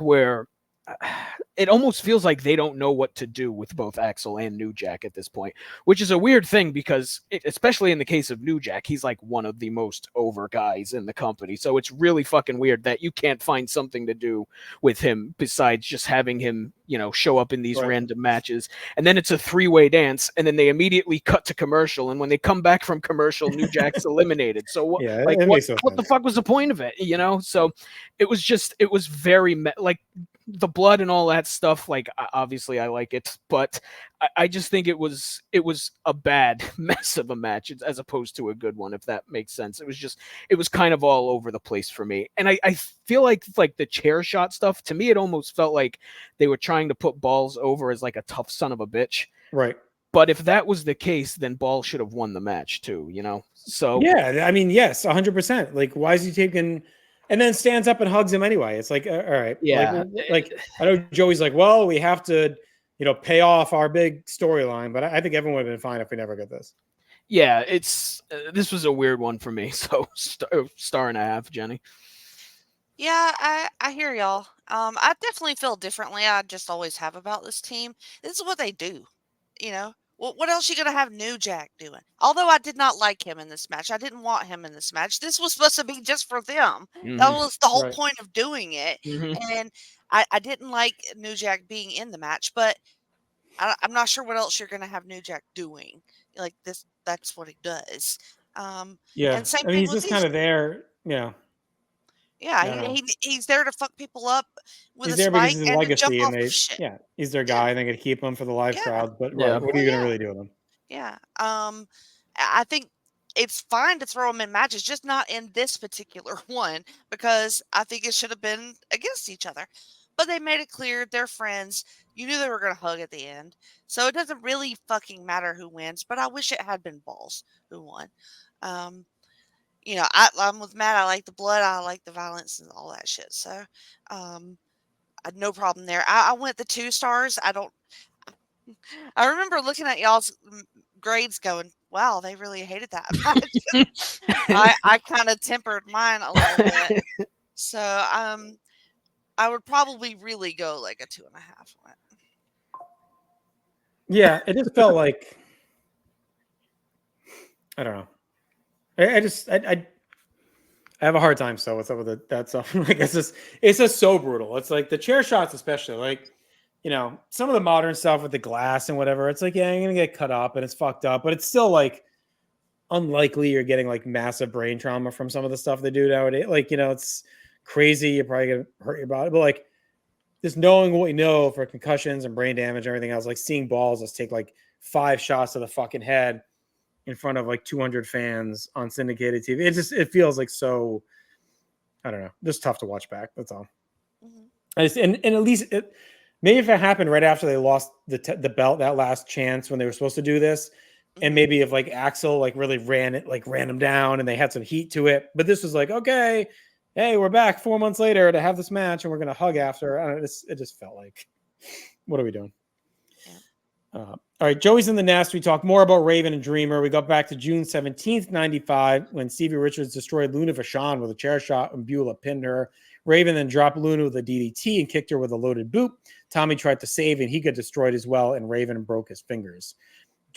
it almost feels like they don't know what to do with both Axel and New Jack at this point, which is a weird thing because especially in the case of New Jack, he's like one of the most over guys in the company. So it's really fucking weird that you can't find something to do with him besides just having him, show up in these random matches. And then it's a 3-way dance, and then they immediately cut to commercial. And when they come back from commercial, New Jack's eliminated. So what the fuck was the point of it? So it was very like the blood and all that stuff. Like, obviously I like it, but I just think it was a bad mess of a match as opposed to a good one, if that makes sense. It was kind of all over the place for me. And I feel like the chair shot stuff, to me, it almost felt like they were trying to put Balls over as like a tough son of a bitch. Right. But if that was the case, then Balls should have won the match too, So yeah, I mean, yes, 100%. Like, why is he taking? And then stands up and hugs him anyway. It's like, all right. Yeah. Like I know Joey's like, well, we have to, pay off our big storyline, but I think everyone would have been fine if we never get this. Yeah, this was a weird one for me. So 1.5, Jenny. Yeah, I hear y'all. I definitely feel differently. I just always have about this team. This is what they do. What else are you going to have New Jack doing? Although I did not like him in this match. I didn't want him in this match. This was supposed to be just for them. Mm-hmm. That was the whole point of doing it. Mm-hmm. And I didn't like New Jack being in the match, but I'm not sure what else you're going to have New Jack doing. Like this, that's what he does. Yeah. And same I mean, thing he's with just kind of there. Yeah. Yeah, he's there to fuck people up with he's a there spike because his and to legacy, jump and off of shit. yeah, he's their guy, and they could keep him for the live crowd. But Yeah. what are you gonna really do with him? Yeah. I think it's fine to throw them in matches, just not in this particular one, because I think it should have been against each other. But they made it clear they're friends. You knew they were going to hug at the end. So it doesn't really fucking matter who wins, but I wish it had been Balls who won. I'm with Matt. I like the blood. I like the violence and all that shit. So I had no problem there. I went the 2 stars. I remember looking at y'all's grades going, wow, they really hated that match. I kind of tempered mine a little bit. So I would probably really go like a 2.5 on it. Yeah, it just felt like, I don't know. I have a hard time still with some of that stuff. Like it's just so brutal. It's like the chair shots, especially like, some of the modern stuff with the glass and whatever. It's like, yeah, I'm gonna get cut up and it's fucked up, but it's still like unlikely you're getting like massive brain trauma from some of the stuff they do nowadays. Like, it's crazy. You're probably gonna hurt your body, but like just knowing what we know for concussions and brain damage and everything else, like seeing Balls just take like 5 shots to the fucking head in front of like 200 fans on syndicated TV. It feels like so, I don't know, just tough to watch back. That's all. Mm-hmm. And at least maybe if it happened right after they lost the belt, that last chance when they were supposed to do this, mm-hmm. and maybe if like Axel like really ran him down and they had some heat to it, but this was like, okay, hey, we're back 4 months later to have this match and we're going to hug after. I don't know. It just felt like, what are we doing? Yeah. All right, Joey's in the nest. We talk more about Raven and Dreamer. We got back to June 17th, 95, when Stevie Richards destroyed Luna Vachon with a chair shot and Beulah pinned her. Raven then dropped Luna with a DDT and kicked her with a loaded boot. Tommy tried to save, and he got destroyed as well, and Raven broke his fingers.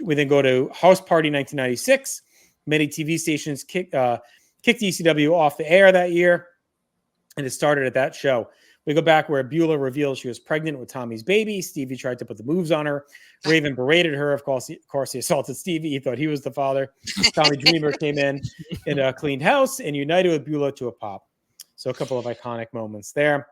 We then go to House Party 1996. Many TV stations kicked ECW off the air that year, and it started at that show. We go back where Beulah revealed she was pregnant with Tommy's baby. Stevie tried to put the moves on her. Raven berated her. Of course, he assaulted Stevie. He thought he was the father. Tommy Dreamer came in a cleaned house and united with Beulah to a pop. So a couple of iconic moments there.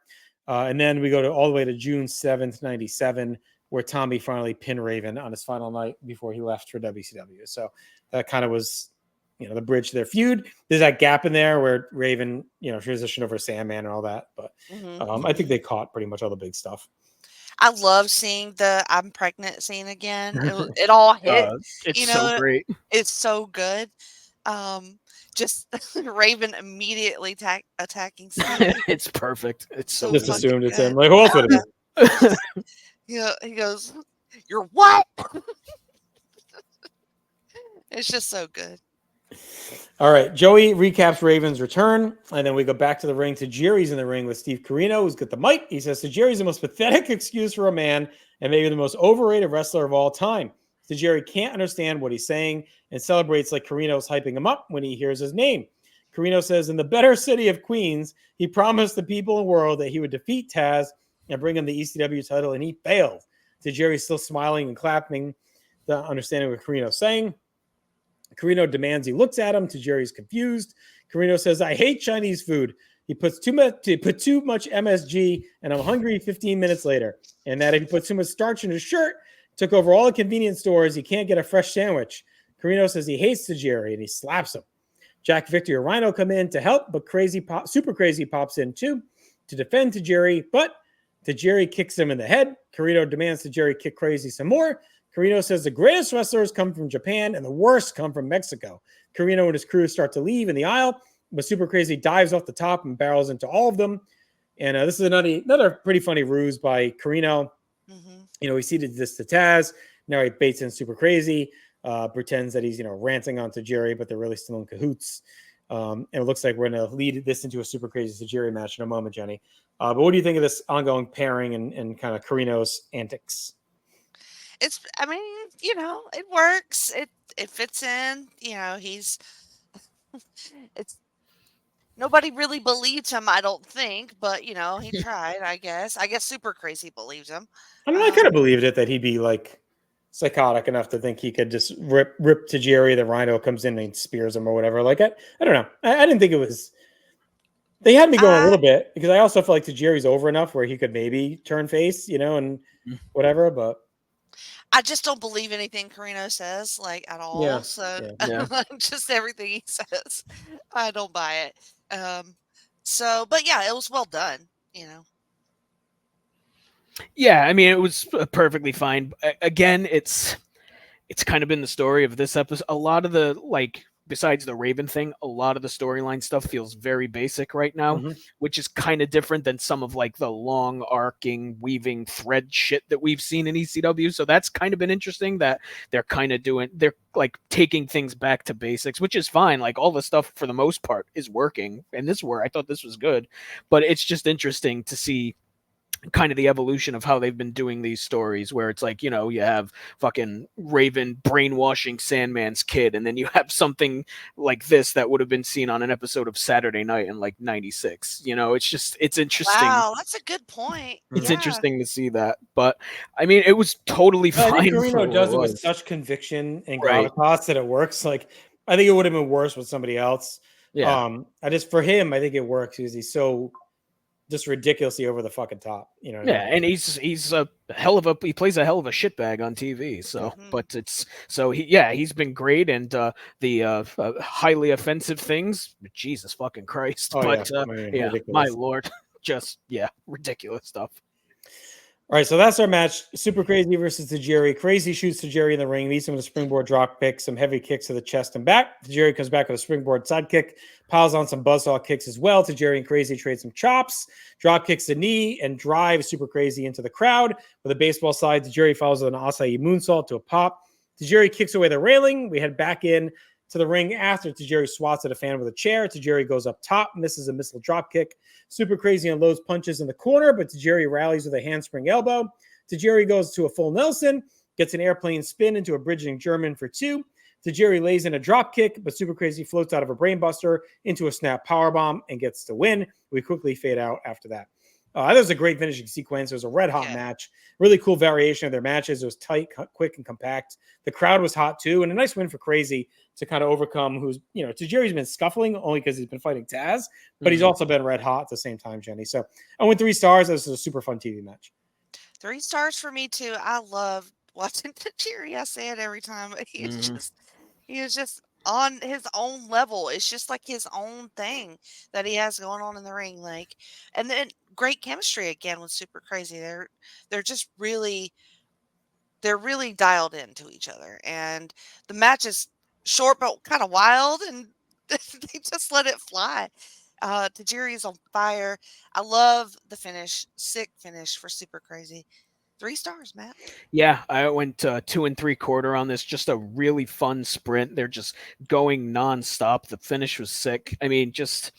And then we go all the way to June 7th, 97, where Tommy finally pinned Raven on his final night before he left for WCW. So that kind of was, the bridge to their feud. There's that gap in there where Raven, transitioned over Sandman and all that. But I think they caught pretty much all the big stuff. I love seeing the "I'm pregnant" scene again. It all hit. It's so great. It's so good. Just Raven immediately attacking Steve. It's perfect. It's so just good. assumed it's him. Like, who else would it be? He goes, "You're what?" It's just so good. All right, Joey recaps Raven's return, and then we go back to the ring to Jerry's in the ring with Steve Corino, who's got the mic. He says, Tajiri's the most pathetic excuse for a man and maybe the most overrated wrestler of all time. Tajiri can't understand what he's saying and celebrates like Corino's hyping him up when he hears his name. Corino says, in the better city of Queens, he promised the people in the world that he would defeat Taz and bring him the ECW title, and he failed. Tajiri's still smiling and clapping, the understanding what Corino's saying. Corino demands he looks at him. Tajiri's confused. Corino says, I hate Chinese food. He put too much MSG, and I'm hungry 15 minutes later. And that if he puts too much starch in his shirt, took over all the convenience stores, he can't get a fresh sandwich. Corino says he hates Tajiri, and he slaps him. Jack Victor and Rhino come in to help, but Super Crazy pops in too to defend Tajiri, but Tajiri kicks him in the head. Corino demands Tajiri kick Crazy some more. Corino says the greatest wrestlers come from Japan and the worst come from Mexico. Corino and his crew start to leave in the aisle, but Super Crazy dives off the top and barrels into all of them. And this is another pretty funny ruse by Corino. He ceded this to Taz. Now he baits in Super Crazy, pretends that he's, ranting on Tajiri, but they're really still in cahoots. And it looks like we're going to lead this into a Super Crazy Tajiri match in a moment, Jenny. But what do you think of this ongoing pairing and kind of Corino's antics? It works. It fits in. Nobody really believes him, I don't think, but he tried, I guess. I guess Super Crazy believes him. I could have believed it that he'd be like psychotic enough to think he could just rip Tajiri, the Rhino comes in and spears him or whatever. Like I don't know. I didn't think it was. They had me going a little bit because I also felt like Tajiri's over enough where he could maybe turn face, and whatever, but. I just don't believe anything Corino says, at all. Yeah, so just everything he says, I don't buy it. But yeah, it was well done. Yeah, it was perfectly fine. Again, it's kind of been the story of this episode. A lot of the besides the Raven thing, a lot of the storyline stuff feels very basic right now, which is kind of different than some of the long arcing weaving thread shit that we've seen in ECW. So that's kind of been interesting that they're taking things back to basics, which is fine. All the stuff for the most part is working, and I thought this was good, but it's just interesting to see kind of the evolution of how they've been doing these stories where it's you have fucking Raven brainwashing Sandman's kid, and then you have something like this that would have been seen on an episode of Saturday Night in 96. It's interesting. Wow, that's a good point. It's interesting to see that, but it was totally fine. I think Corino does it with such conviction and gravitas that it works. I think it would have been worse with somebody else. Yeah. For him, I think it works because he's so just ridiculously over the fucking top, and he's a hell of he plays a hell of a shitbag on TV. So, but he's been great, and the highly offensive things, Jesus fucking Christ! My lord, just ridiculous stuff. All right, so that's our match. Super Crazy versus Tajiri. Crazy shoots Tajiri in the ring, meets him with a springboard drop kick, some heavy kicks to the chest and back. Tajiri comes back with a springboard side kick, piles on some buzzsaw kicks as well. Tajiri and Crazy trade some chops, drop kicks the knee, and drive Super Crazy into the crowd. With a baseball slide, Tajiri follows with an acai moonsault to a pop. Tajiri kicks away the railing. We head back in to the ring after Tajiri swats at a fan with a chair. Tajiri goes up top, misses a missile drop kick. Super Crazy unloads punches in the corner, but Tajiri rallies with a handspring elbow. Tajiri goes to a full Nelson, gets an airplane spin into a bridging German for 2. Tajiri lays in a drop kick, but Super Crazy floats out of a brainbuster into a snap powerbomb and gets the win. We quickly fade out after that. That was a great finishing sequence. It was a red-hot match. Really cool variation of their matches. It was tight, quick, and compact. The crowd was hot, too, and a nice win for Crazy to kind of overcome Tajiri's been scuffling only because he's been fighting Taz, but he's also been red-hot at the same time, Jenny. So I went 3 stars. This was a super fun TV match. 3 stars for me too. I love watching Tajiri. I say it every time. He is just on his own level. It's just like his own thing that he has going on in the ring. Like, and then great chemistry again was super crazy. They're just they're really dialed into each other. And the match is short but kind of wild, and they just let it fly. Tajiri is on fire. I love the finish. Sick finish for super crazy. 3 stars, Matt. Yeah, I went 2 3/4 on this. Just a really fun sprint. They're just going nonstop. The finish was sick. I mean, just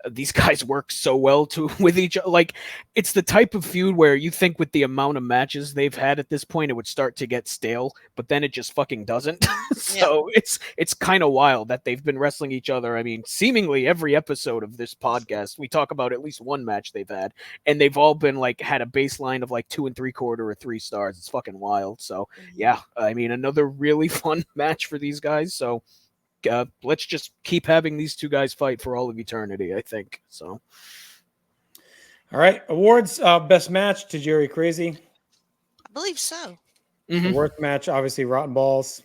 these guys work so well with each other. Like, it's the type of feud where you think with the amount of matches they've had at this point, it would start to get stale, but then it just fucking doesn't. So it's kind of wild that they've been wrestling each other. I mean, seemingly every episode of this podcast, we talk about at least one match they've had, and they've all been like had a baseline of like 2 3/4 or 3 stars. It's fucking wild. So yeah, I mean, another really fun match for these guys. So let's just keep having these two guys fight for all of eternity, I think. So, all right, awards. Best match, Tajiri Crazy. I believe so. The worst match, obviously, Rotten Balls.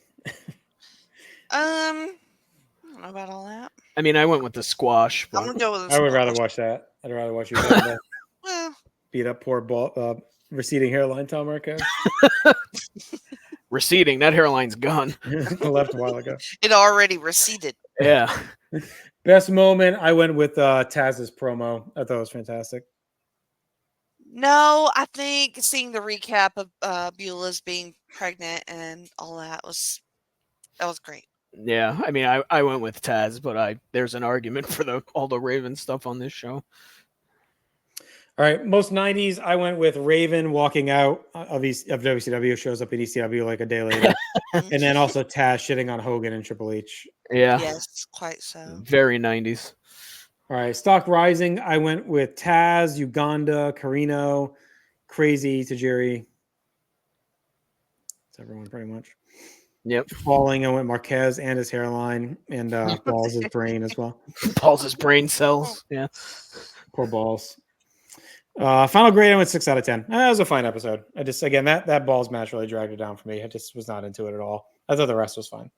I don't know about all that. I mean, I went with the squash. I'm gonna go with the I would squash. rather watch that. I'd rather watch you Well, beat up poor ball, receding hairline Tom Marquez. Receding, that hairline's gone. Left a while ago. it already receded. Yeah. Best moment, I went with Taz's promo. I thought it was fantastic. No, I think seeing the recap of Beulah's being pregnant and all that was great. Yeah, I mean, I went with Taz, but there's an argument for all the Raven stuff on this show. All right, most 90s, I went with Raven walking out of WCW, shows up in ECW like a day later. And then also Taz shitting on Hogan and Triple H. Yeah. Yes, quite so. Very 90s. All right, Stock Rising, I went with Taz, Uganda, Carino, Crazy, Tajiri. That's everyone pretty much. Yep. Falling, I went Marquez and his hairline, and Balls' brain as well. Balls' brain cells. Yeah. Poor Balls. Final grade, I went 6 out of 10. That was a fine episode. I just, again, that Balls match really dragged it down for me. I just was not into it at all. I thought the rest was fine.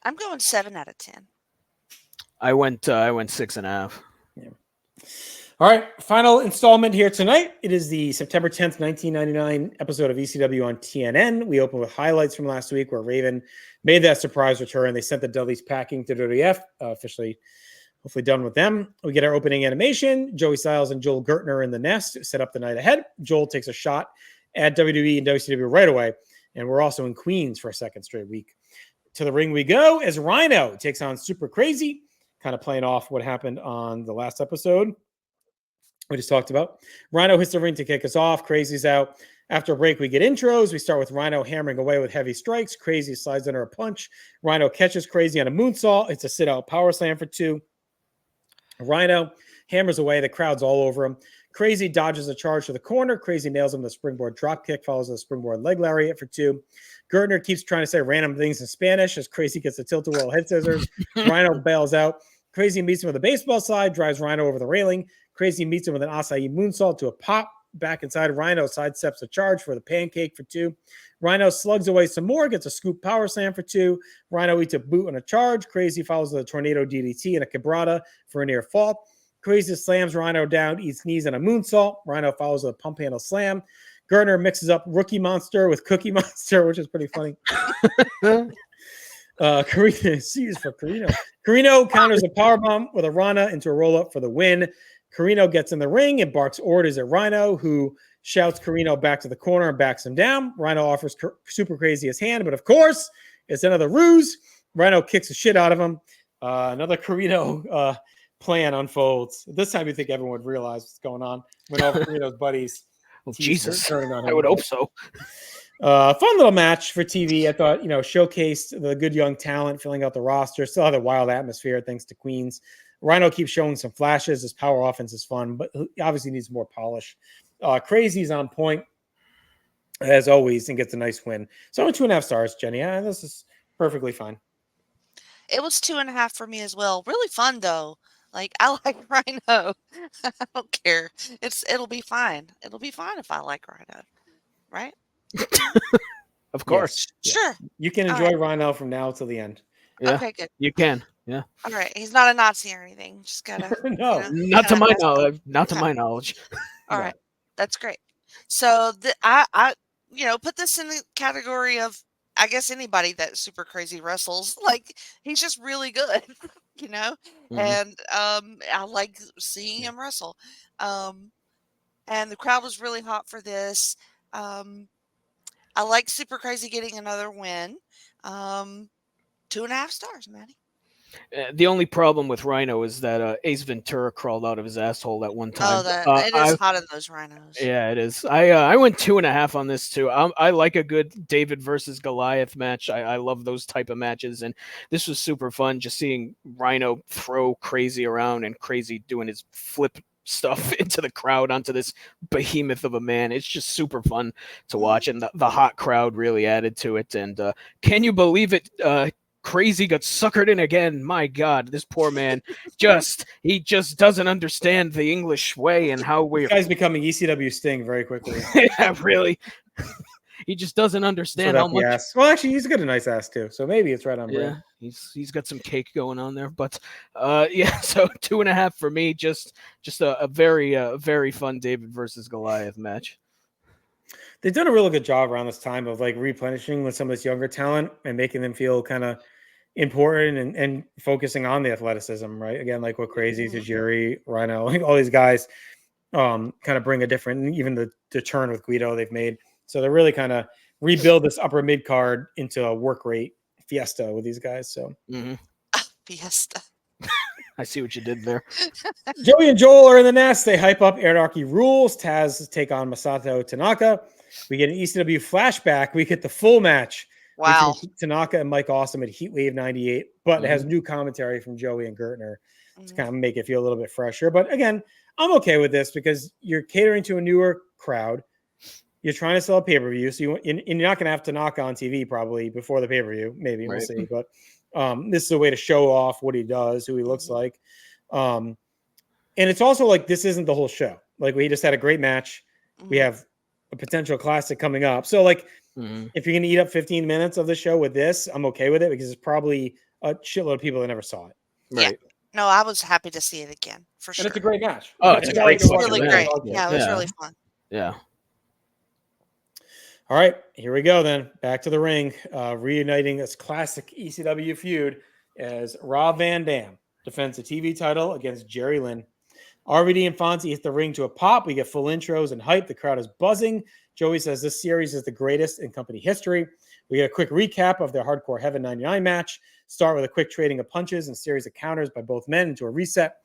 I'm going 7 out of 10. I went 6.5. Yeah. All right, final installment here tonight. It is the September 10th, 1999 episode of ECW on TNN. We open with highlights from last week where Raven made that surprise return. They sent the Dudleys packing to WWF, officially hopefully done with them. We get our opening animation. Joey Styles and Joel Gertner in the nest set up the night ahead. Joel takes a shot at WWE and WCW right away. And we're also in Queens for a second straight week. To the ring we go as Rhino takes on Super Crazy, kind of playing off what happened on the last episode we just talked about. Rhino hits the ring to kick us off. Crazy's out. After a break, we get intros. We start with Rhino hammering away with heavy strikes. Crazy slides under a punch. Rhino catches Crazy on a moonsault. It's a sit-out power slam for 2. Rhino hammers away. The crowd's all over him. Crazy dodges a charge to the corner. Crazy nails him with a springboard drop kick, follows with a springboard leg lariat for 2. Gertner keeps trying to say random things in Spanish as Crazy gets a tilt-a-whirl head scissors. Rhino bails out. Crazy meets him with a baseball slide, drives Rhino over the railing. Crazy meets him with an acai moonsault to a pop. Back inside, Rhino sidesteps a charge for the pancake for 2. Rhino slugs away some more, gets a scoop power slam for 2. Rhino eats a boot and a charge. Crazy follows with a tornado DDT and a quebrada for a near fall. Crazy slams Rhino down, eats knees and a moonsault. Rhino follows with a pump handle slam. Gertner mixes up Rookie Monster with Cookie Monster, which is pretty funny. Carino counters a powerbomb with a Rana into a roll-up for the win. Carino gets in the ring and barks orders at Rhino, who shouts Carino back to the corner and backs him down. Rhino offers Super Crazy his hand, but of course, it's another ruse. Rhino kicks the shit out of him. Another Carino plan unfolds. This time you think everyone would realize what's going on when all Carino's buddies Jesus, turning on him. I would hope so. Fun little match for TV. I thought, showcased the good young talent filling out the roster. Still had a wild atmosphere thanks to Queens. Rhino keeps showing some flashes. His power offense is fun, but he obviously needs more polish. Crazy's on point as always and gets a nice win. So I'm 2.5 stars, Jenny. This is perfectly fine. It was 2.5 for me as well. Really fun though. Like, I like Rhino. I don't care. It'll be fine. It'll be fine if I like Rhino, right? Of Yes. course. Yes. Sure. You can All enjoy right. Rhino from now till the end. Yeah, Okay, good. you can. Yeah. All right. He's not a Nazi or anything. Just gotta, No. Not to kinda my has to- knowledge. Not to Okay. my knowledge. All No. right. That's great. So I put this in the category of, I guess, anybody that super crazy wrestles. Like, he's just really good, you know? Mhm. And I like seeing him wrestle. And the crowd was really hot for this. I like Super Crazy getting another win. 2.5 stars, Maddie. The only problem with Rhino is that Ace Ventura crawled out of his asshole at one Oh, time. it is hot in those rhinos. Yeah, it is. I went 2.5 on this too. I like a good David versus Goliath match. I love those type of matches, and this was super fun. Just seeing Rhino throw Crazy around and Crazy doing his flip stuff into the crowd onto this behemoth of a man. It's just super fun to watch, and the hot crowd really added to it. And can you believe it? Crazy got suckered in again. My God, this poor man he just doesn't understand the English way and how This guy's becoming ECW Sting very quickly. yeah, really. He just doesn't understand how much. Ass. Well, actually, he's got a nice ass too, so maybe it's right on brand. Yeah, he's got some cake going on there, but yeah. So 2.5 for me. Just a very fun David versus Goliath match. They've done a really good job around this time of like replenishing with some of this younger talent and making them feel kind of important and focusing on the athleticism, right? Again, like what Crazy, Tajiri, Rhino, like all these guys kind of bring a different, even the turn with Guido they've made. So they're really kind of rebuild this upper mid card into a work rate fiesta with these guys. So Fiesta. I see what you did there. Joey and Joel are in the nest. They hype up Anarchy Rules. Taz take on Masato Tanaka. We get an ECW flashback. We get the full match. Wow. Tanaka and Mike Awesome at Heatwave 98, but it has new commentary from Joey and Gertner to kind of make it feel a little bit fresher. But again, I'm okay with this because you're catering to a newer crowd. You're trying to sell a pay-per-view, so you're not going to have Tanaka on TV probably before the pay-per-view. Maybe we'll see. But this is a way to show off what he does, who he looks like. And it's also like this isn't the whole show. Like we just had a great match. We have a potential classic coming up. So like if you're going to eat up 15 minutes of the show with this, I'm okay with it because it's probably a shitload of people that never saw it. Right. Yeah. No, I was happy to see it again for sure. And it's a great match. Oh, it's a great really great. Yeah, it was really fun. Yeah. All right, here we go then. Back to the ring, reuniting this classic ECW feud as Rob Van Dam defends the TV title against Jerry Lynn. RVD and Fonzie hit the ring to a pop. We get full intros and hype. The crowd is buzzing. Joey says this series is the greatest in company history. We get a quick recap of their Hardcore Heaven 99 match. Start with a quick trading of punches and series of counters by both men into a reset.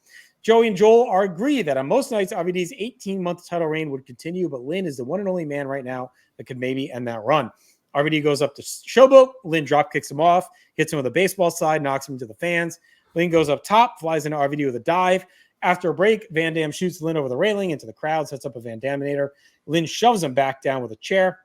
Joey and Joel are agree that on most nights, RVD's 18-month title reign would continue, but Lynn is the one and only man right now that could maybe end that run. RVD goes up to Showboat. Lynn drop kicks him off, hits him with a baseball slide, knocks him into the fans. Lynn goes up top, flies into RVD with a dive. After a break, Van Dam shoots Lynn over the railing into the crowd, sets up a Van Daminator. Lynn shoves him back down with a chair.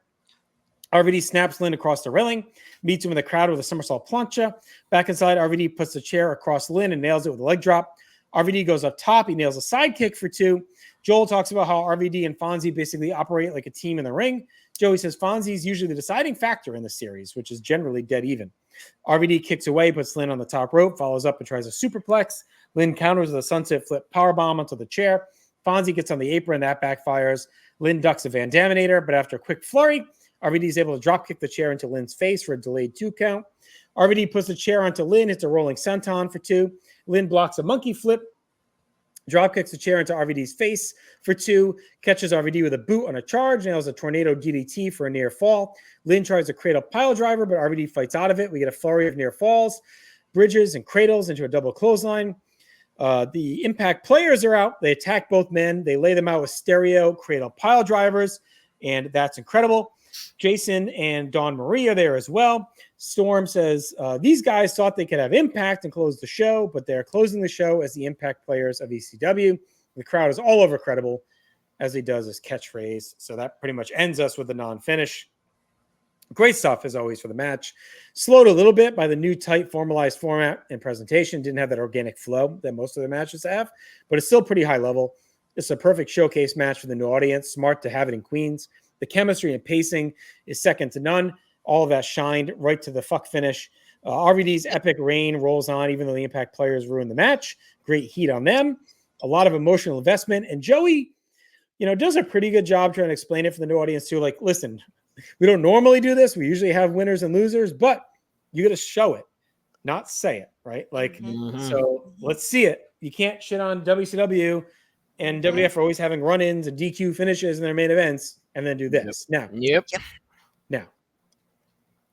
RVD snaps Lynn across the railing, meets him in the crowd with a somersault plancha. Back inside, RVD puts the chair across Lynn and nails it with a leg drop. RVD goes up top. He nails a sidekick for 2. Joel talks about how RVD and Fonzie basically operate like a team in the ring. Joey says Fonzie is usually the deciding factor in the series, which is generally dead even. RVD kicks away, puts Lynn on the top rope, follows up and tries a superplex. Lynn counters with a sunset flip powerbomb onto the chair. Fonzie gets on the apron. That backfires. Lynn ducks a Van Daminator, but after a quick flurry, RVD is able to drop kick the chair into Lynn's face for a delayed 2 count. RVD puts the chair onto Lynn, hits a rolling senton for 2. Lynn blocks a monkey flip, drop kicks the chair into RVD's face for 2, catches RVD with a boot on a charge, nails a tornado DDT for a near fall. Lynn tries to cradle pile driver, but RVD fights out of it. We get a flurry of near falls, bridges, and cradles into a double clothesline. The Impact players are out. They attack both men. They lay them out with stereo cradle pile drivers, and that's incredible. Jason and Dawn Marie are there as well. Storm says these guys thought they could have Impact and close the show, but they're closing the show as the Impact players of ECW. The crowd is all over Credible as he does his catchphrase. So that pretty much ends us with the non-finish. Great stuff, as always, for the match. Slowed a little bit by the new tight formalized format and presentation. Didn't have that organic flow that most of the matches have, but it's still pretty high level. It's a perfect showcase match for the new audience. Smart to have it in Queens. The chemistry and pacing is second to none. All of that shined right to the fuck finish. RVD's epic reign rolls on, even though the Impact players ruined the match. Great heat on them. A lot of emotional investment. And Joey, does a pretty good job trying to explain it for the new audience too. Like, listen, we don't normally do this. We usually have winners and losers, but you got to show it, not say it, right? Like, so let's see it. You can't shit on WCW and WWF for always having run-ins and DQ finishes in their main events and then do this. Now, now,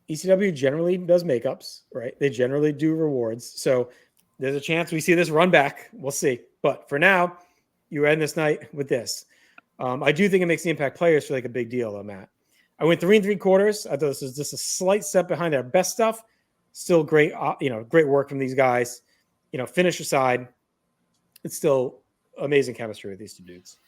ECW generally does makeups, right? They generally do rewards. So there's a chance we see this run back. We'll see. But for now, you end this night with this. I do think it makes the Impact players feel like a big deal, though, Matt. I went 3 3/4. I thought this was just a slight step behind their best stuff. Still great, great work from these guys. Finish aside, it's still amazing chemistry with these two dudes.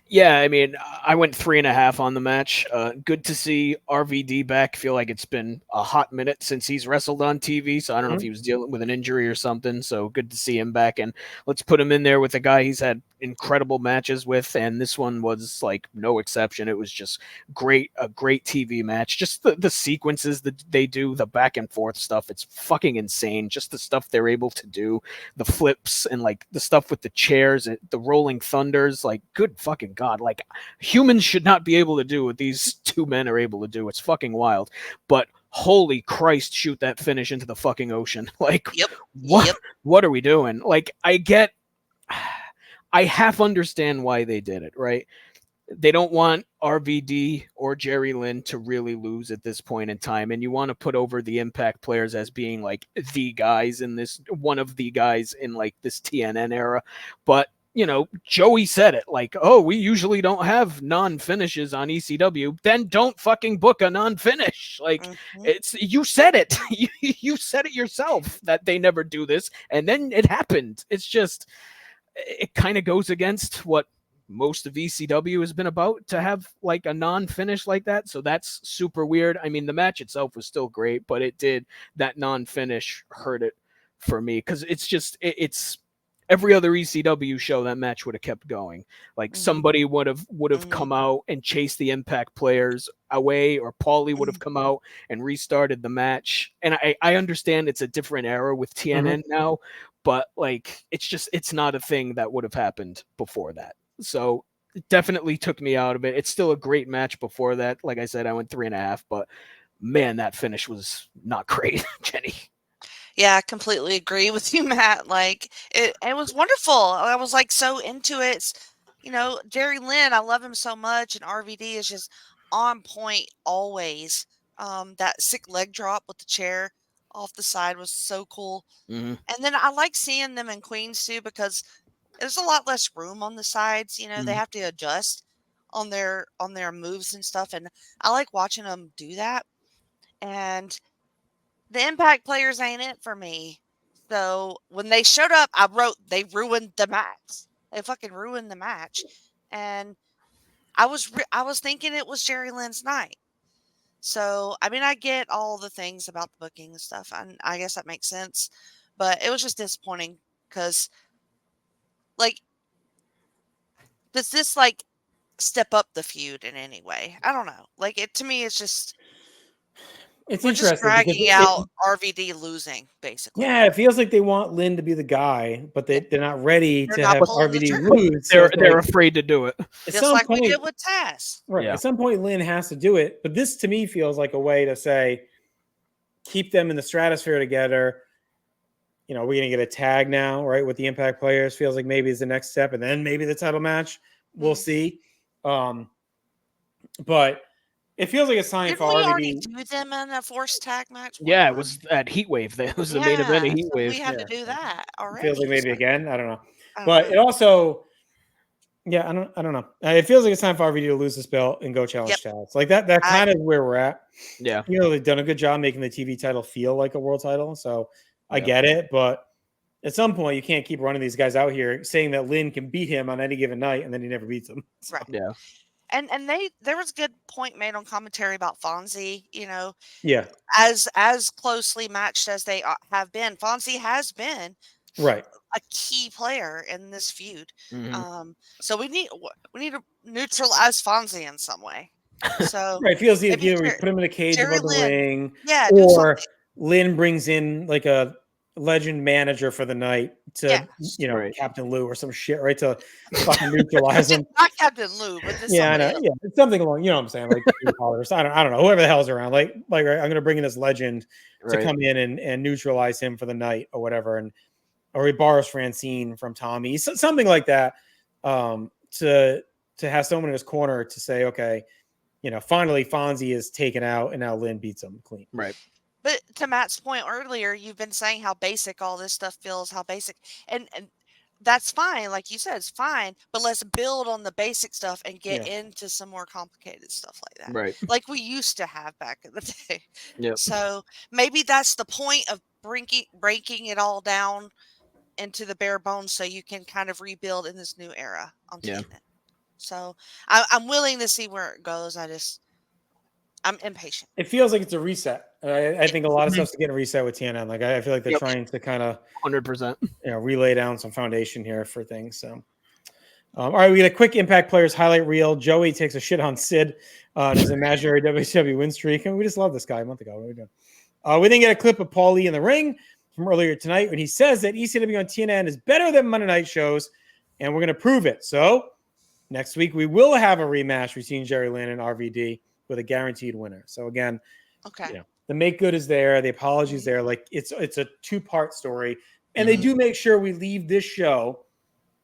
Yeah, I mean, I went 3.5 on the match. Good to see RVD back. Feel like it's been a hot minute since he's wrestled on TV, so I don't know if he was dealing with an injury or something. So good to see him back, and let's put him in there with a guy he's had incredible matches with, and this one was like no exception. It was just a great TV match. Just the sequences that they do, the back and forth stuff, it's fucking insane. Just the stuff they're able to do, the flips and like the stuff with the chairs, the rolling thunders, like good fucking God, like humans should not be able to do what these two men are able to do. It's fucking wild. But holy Christ, shoot that finish into the fucking ocean. Like, what are we doing? Like, I half understand why they did it, right? They don't want RVD or Jerry Lynn to really lose at this point in time. And you want to put over the Impact players as being like the guys in this, one of the guys in like this TNN era. But Joey said it like, oh, we usually don't have non-finishes on ECW. Then don't fucking book a non-finish. Like you said it. You said it yourself that they never do this. And then it happened. It's just, it kind of goes against what most of ECW has been about to have like a non-finish like that. So that's super weird. I mean, the match itself was still great, but that non-finish hurt it for me. Cause it's every other ECW show, that match would have kept going. Like somebody would have come out and chased the Impact players away, or Paulie would have come out and restarted the match. And I understand it's a different era with TNN now, but like it's not a thing that would have happened before that. So it definitely took me out of it. It's still a great match before that. Like I said, I went 3.5, but man, that finish was not great, Jenny. Yeah, I completely agree with you, Matt. Like it was wonderful. I was like so into it. Jerry Lynn, I love him so much, and RVD is just on point always. That sick leg drop with the chair off the side was so cool. And then I like seeing them in Queens too, because there's a lot less room on the sides. They have to adjust on their moves and stuff, and I like watching them do that. And the Impact players ain't it for me. So when they showed up, I wrote they ruined the match. They fucking ruined the match, and I was thinking it was Jerry Lynn's night. So I mean, I get all the things about the booking and stuff, and I guess that makes sense. But it was just disappointing because, like, does this like step up the feud in any way? I don't know. Like to me, it's just. It's We're interesting. just dragging out RVD losing, basically. Yeah, it feels like they want Lynn to be the guy, but they're not ready to have RVD lose. They're afraid to do it. Just like we did with Taz. Right. Yeah. At some point, Lynn has to do it. But this, to me, feels like a way to say, keep them in the stratosphere together. We're going to get a tag now, right, with the Impact players. Feels like maybe is the next step. And then maybe the title match. We'll see. But it feels like a sign for RVD. Didn't we already do them in a forced tag match? Yeah, it was at Heatwave. That was the main event of Heatwave. So we have to do that already. Feels like maybe again. I don't know. But it also, I don't know. It feels like it's time for RVD to lose this belt and go challenge Taz. Like that kind of where we're at. Yeah. They've done a good job making the TV title feel like a world title. So I get it. But at some point, you can't keep running these guys out here saying that Lynn can beat him on any given night and then he never beats him. So. Right. Yeah. And there was a good point made on commentary about Fonzie, Yeah. as closely matched as they have been. Fonzie has been Right. a key player in this feud. Mhm. So we need to neutralize Fonzie in some way. So Right. Feels maybe either we put him in a cage Jerry above the Lynn. ring, Yeah, do or something. Lynn brings in like a legend manager for the night to, Right. Captain Lou or some shit, right? To fucking neutralize him. Not Captain Lou, but just Yeah, I somebody know. else. Yeah, it's something along, what I'm saying, like I don't know, whoever the hell's around. Like I'm gonna bring in this legend to Right. come in and neutralize him for the night or whatever, or he borrows Francine from Tommy, something like that. To have someone in his corner to say, okay, finally Fonzie is taken out and now Lynn beats him clean. Right. But to Matt's point earlier, you've been saying how basic all this stuff feels, how basic, and that's fine. Like you said, it's fine, but let's build on the basic stuff and get into some more complicated stuff like that. Right. Like we used to have back in the day. Yep. So maybe that's the point of breaking it all down into the bare bones so you can kind of rebuild in this new era on Yeah. TNT. So I'm willing to see where it goes. I'm impatient. It feels like it's a reset. I think a lot of stuff's getting reset with TNN. Like I feel like they're trying to kind of 100%. relay down some foundation here for things. So, all right, we get a quick Impact Players highlight reel. Joey takes a shit on Sid on his imaginary WCW win streak, and we just love this guy a month ago. What are we doing? We then get a clip of Paul Lee in the ring from earlier tonight when he says that ECW on TNN is better than Monday night shows, and we're going to prove it. So next week we will have a rematch between Jerry Lynn and RVD with a guaranteed winner. So again, okay, the make good is there, the apology is there. Like it's a 2-part story, and they do make sure we leave this show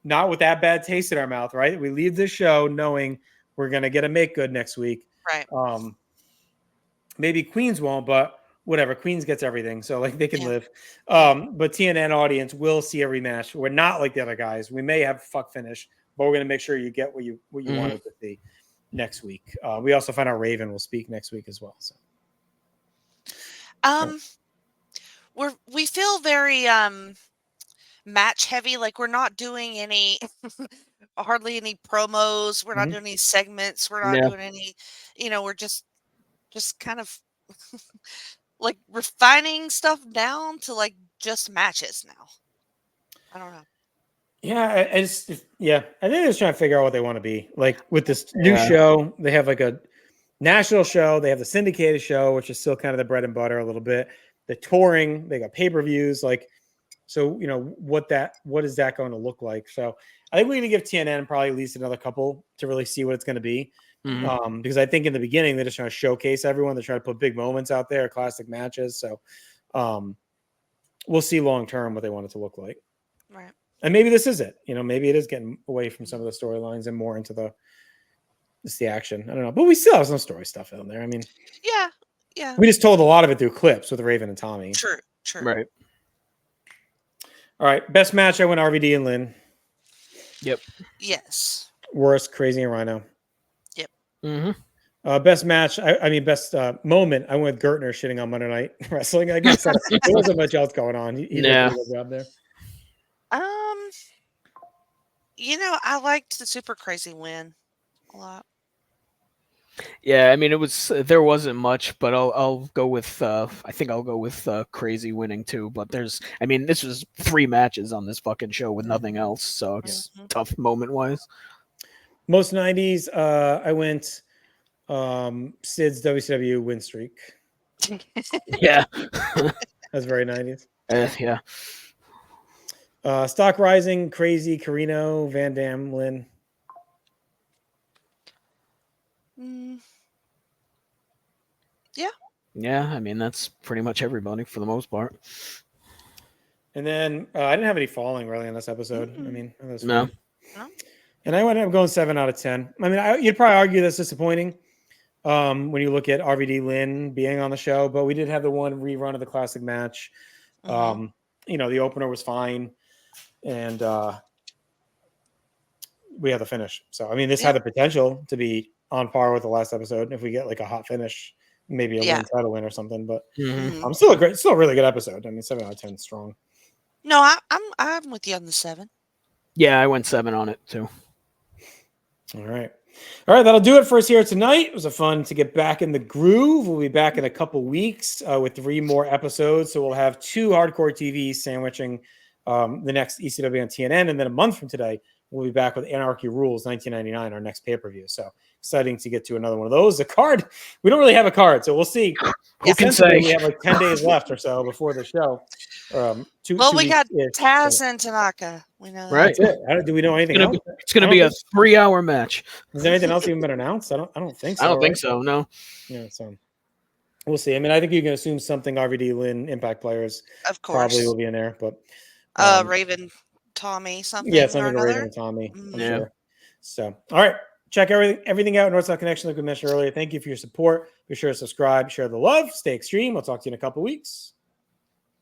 not with that bad taste in our mouth, right? We leave this show knowing we're gonna get a make good next week. right? Maybe Queens won't, but whatever. Queens gets everything, so like they can live. But TNN audience will see a rematch. We're not like the other guys. We may have fuck finish, but we're gonna make sure you get what you wanted to see next week. We also find out Raven will speak next week as well. So we feel very match heavy. Like we're not doing any hardly any promos. We're not doing any segments. We're not doing any. We're just kind of like refining stuff down to like just matches now. I don't know. Yeah, I think they're just trying to figure out what they want to be. Like with this new show, they have like a national show. They have the syndicated show, which is still kind of the bread and butter a little bit. The touring, they got pay-per-views. Like, so, what is that going to look like? So I think we're going to give TNN probably at least another couple to really see what it's going to be. Because I think in the beginning, they're just trying to showcase everyone. They're trying to put big moments out there, classic matches. So we'll see long-term what they want it to look like. Right. And maybe this is it. Maybe it is getting away from some of the storylines and more into the action. I don't know. But we still have some story stuff in there. I mean, yeah. We just told a lot of it through clips with Raven and Tommy. True. Right. All right. Best match, I went RVD and Lynn. Yep. Yes. Worst, Crazy and Rhino. Yep. Best match, best moment, I went with Gertner shitting on Monday Night Wrestling. I guess there wasn't much else going on. He did a good job there. I liked the Super Crazy win a lot. Yeah, there wasn't much, but I'll go with I think I'll go with Crazy winning too. But this was 3 matches on this fucking show with nothing else, so it's tough moment wise. Most 90s, I went Sid's WCW win streak. Yeah. That's very 90s. Yeah. Stock Rising, Crazy, Carino, Van Dam, Lynn. Yeah. Yeah, that's pretty much everybody for the most part. And then I didn't have any falling really on this episode. No. And I went up going 7 out of 10. You'd probably argue that's disappointing when you look at RVD Lynn being on the show, but we did have the one rerun of the classic match. The opener was fine, and we had the finish. So this had the potential to be on par with the last episode if we get like a hot finish, maybe a win title win or something. But still a really good episode. 7 out of 10 strong. No, I'm with you on the 7. Yeah, I went 7 on it too. All right. All right, that'll do it for us here tonight. It was a fun to get back in the groove. We'll be back in a couple weeks with 3 more episodes. So we'll have 2 hardcore TV sandwiching the next ECW on TNN. And then a month from today, we'll be back with Anarchy Rules 1999, our next pay-per-view. So exciting to get to another one of those. The card, we don't really have a card, so we'll see. Who can say? We have like 10 days left or so before the show. We got Taz and Tanaka. We know that. Right. That's it. Do we know anything else? It's going to be a 3-hour match. Has anything else even been announced? I don't think so. I don't think so. No. Yeah, so we'll see. I mean, I think you can assume something RVD, Lynn, Impact players Of course. probably will be in there, but Raven, Tommy, something. yeah, something or to Raven another. and Tommy. For Yeah. sure. So, all right. Check everything out. Northside Connection, like we mentioned earlier. Thank you for your support. Be sure to subscribe, share the love, stay extreme. We'll talk to you in a couple weeks.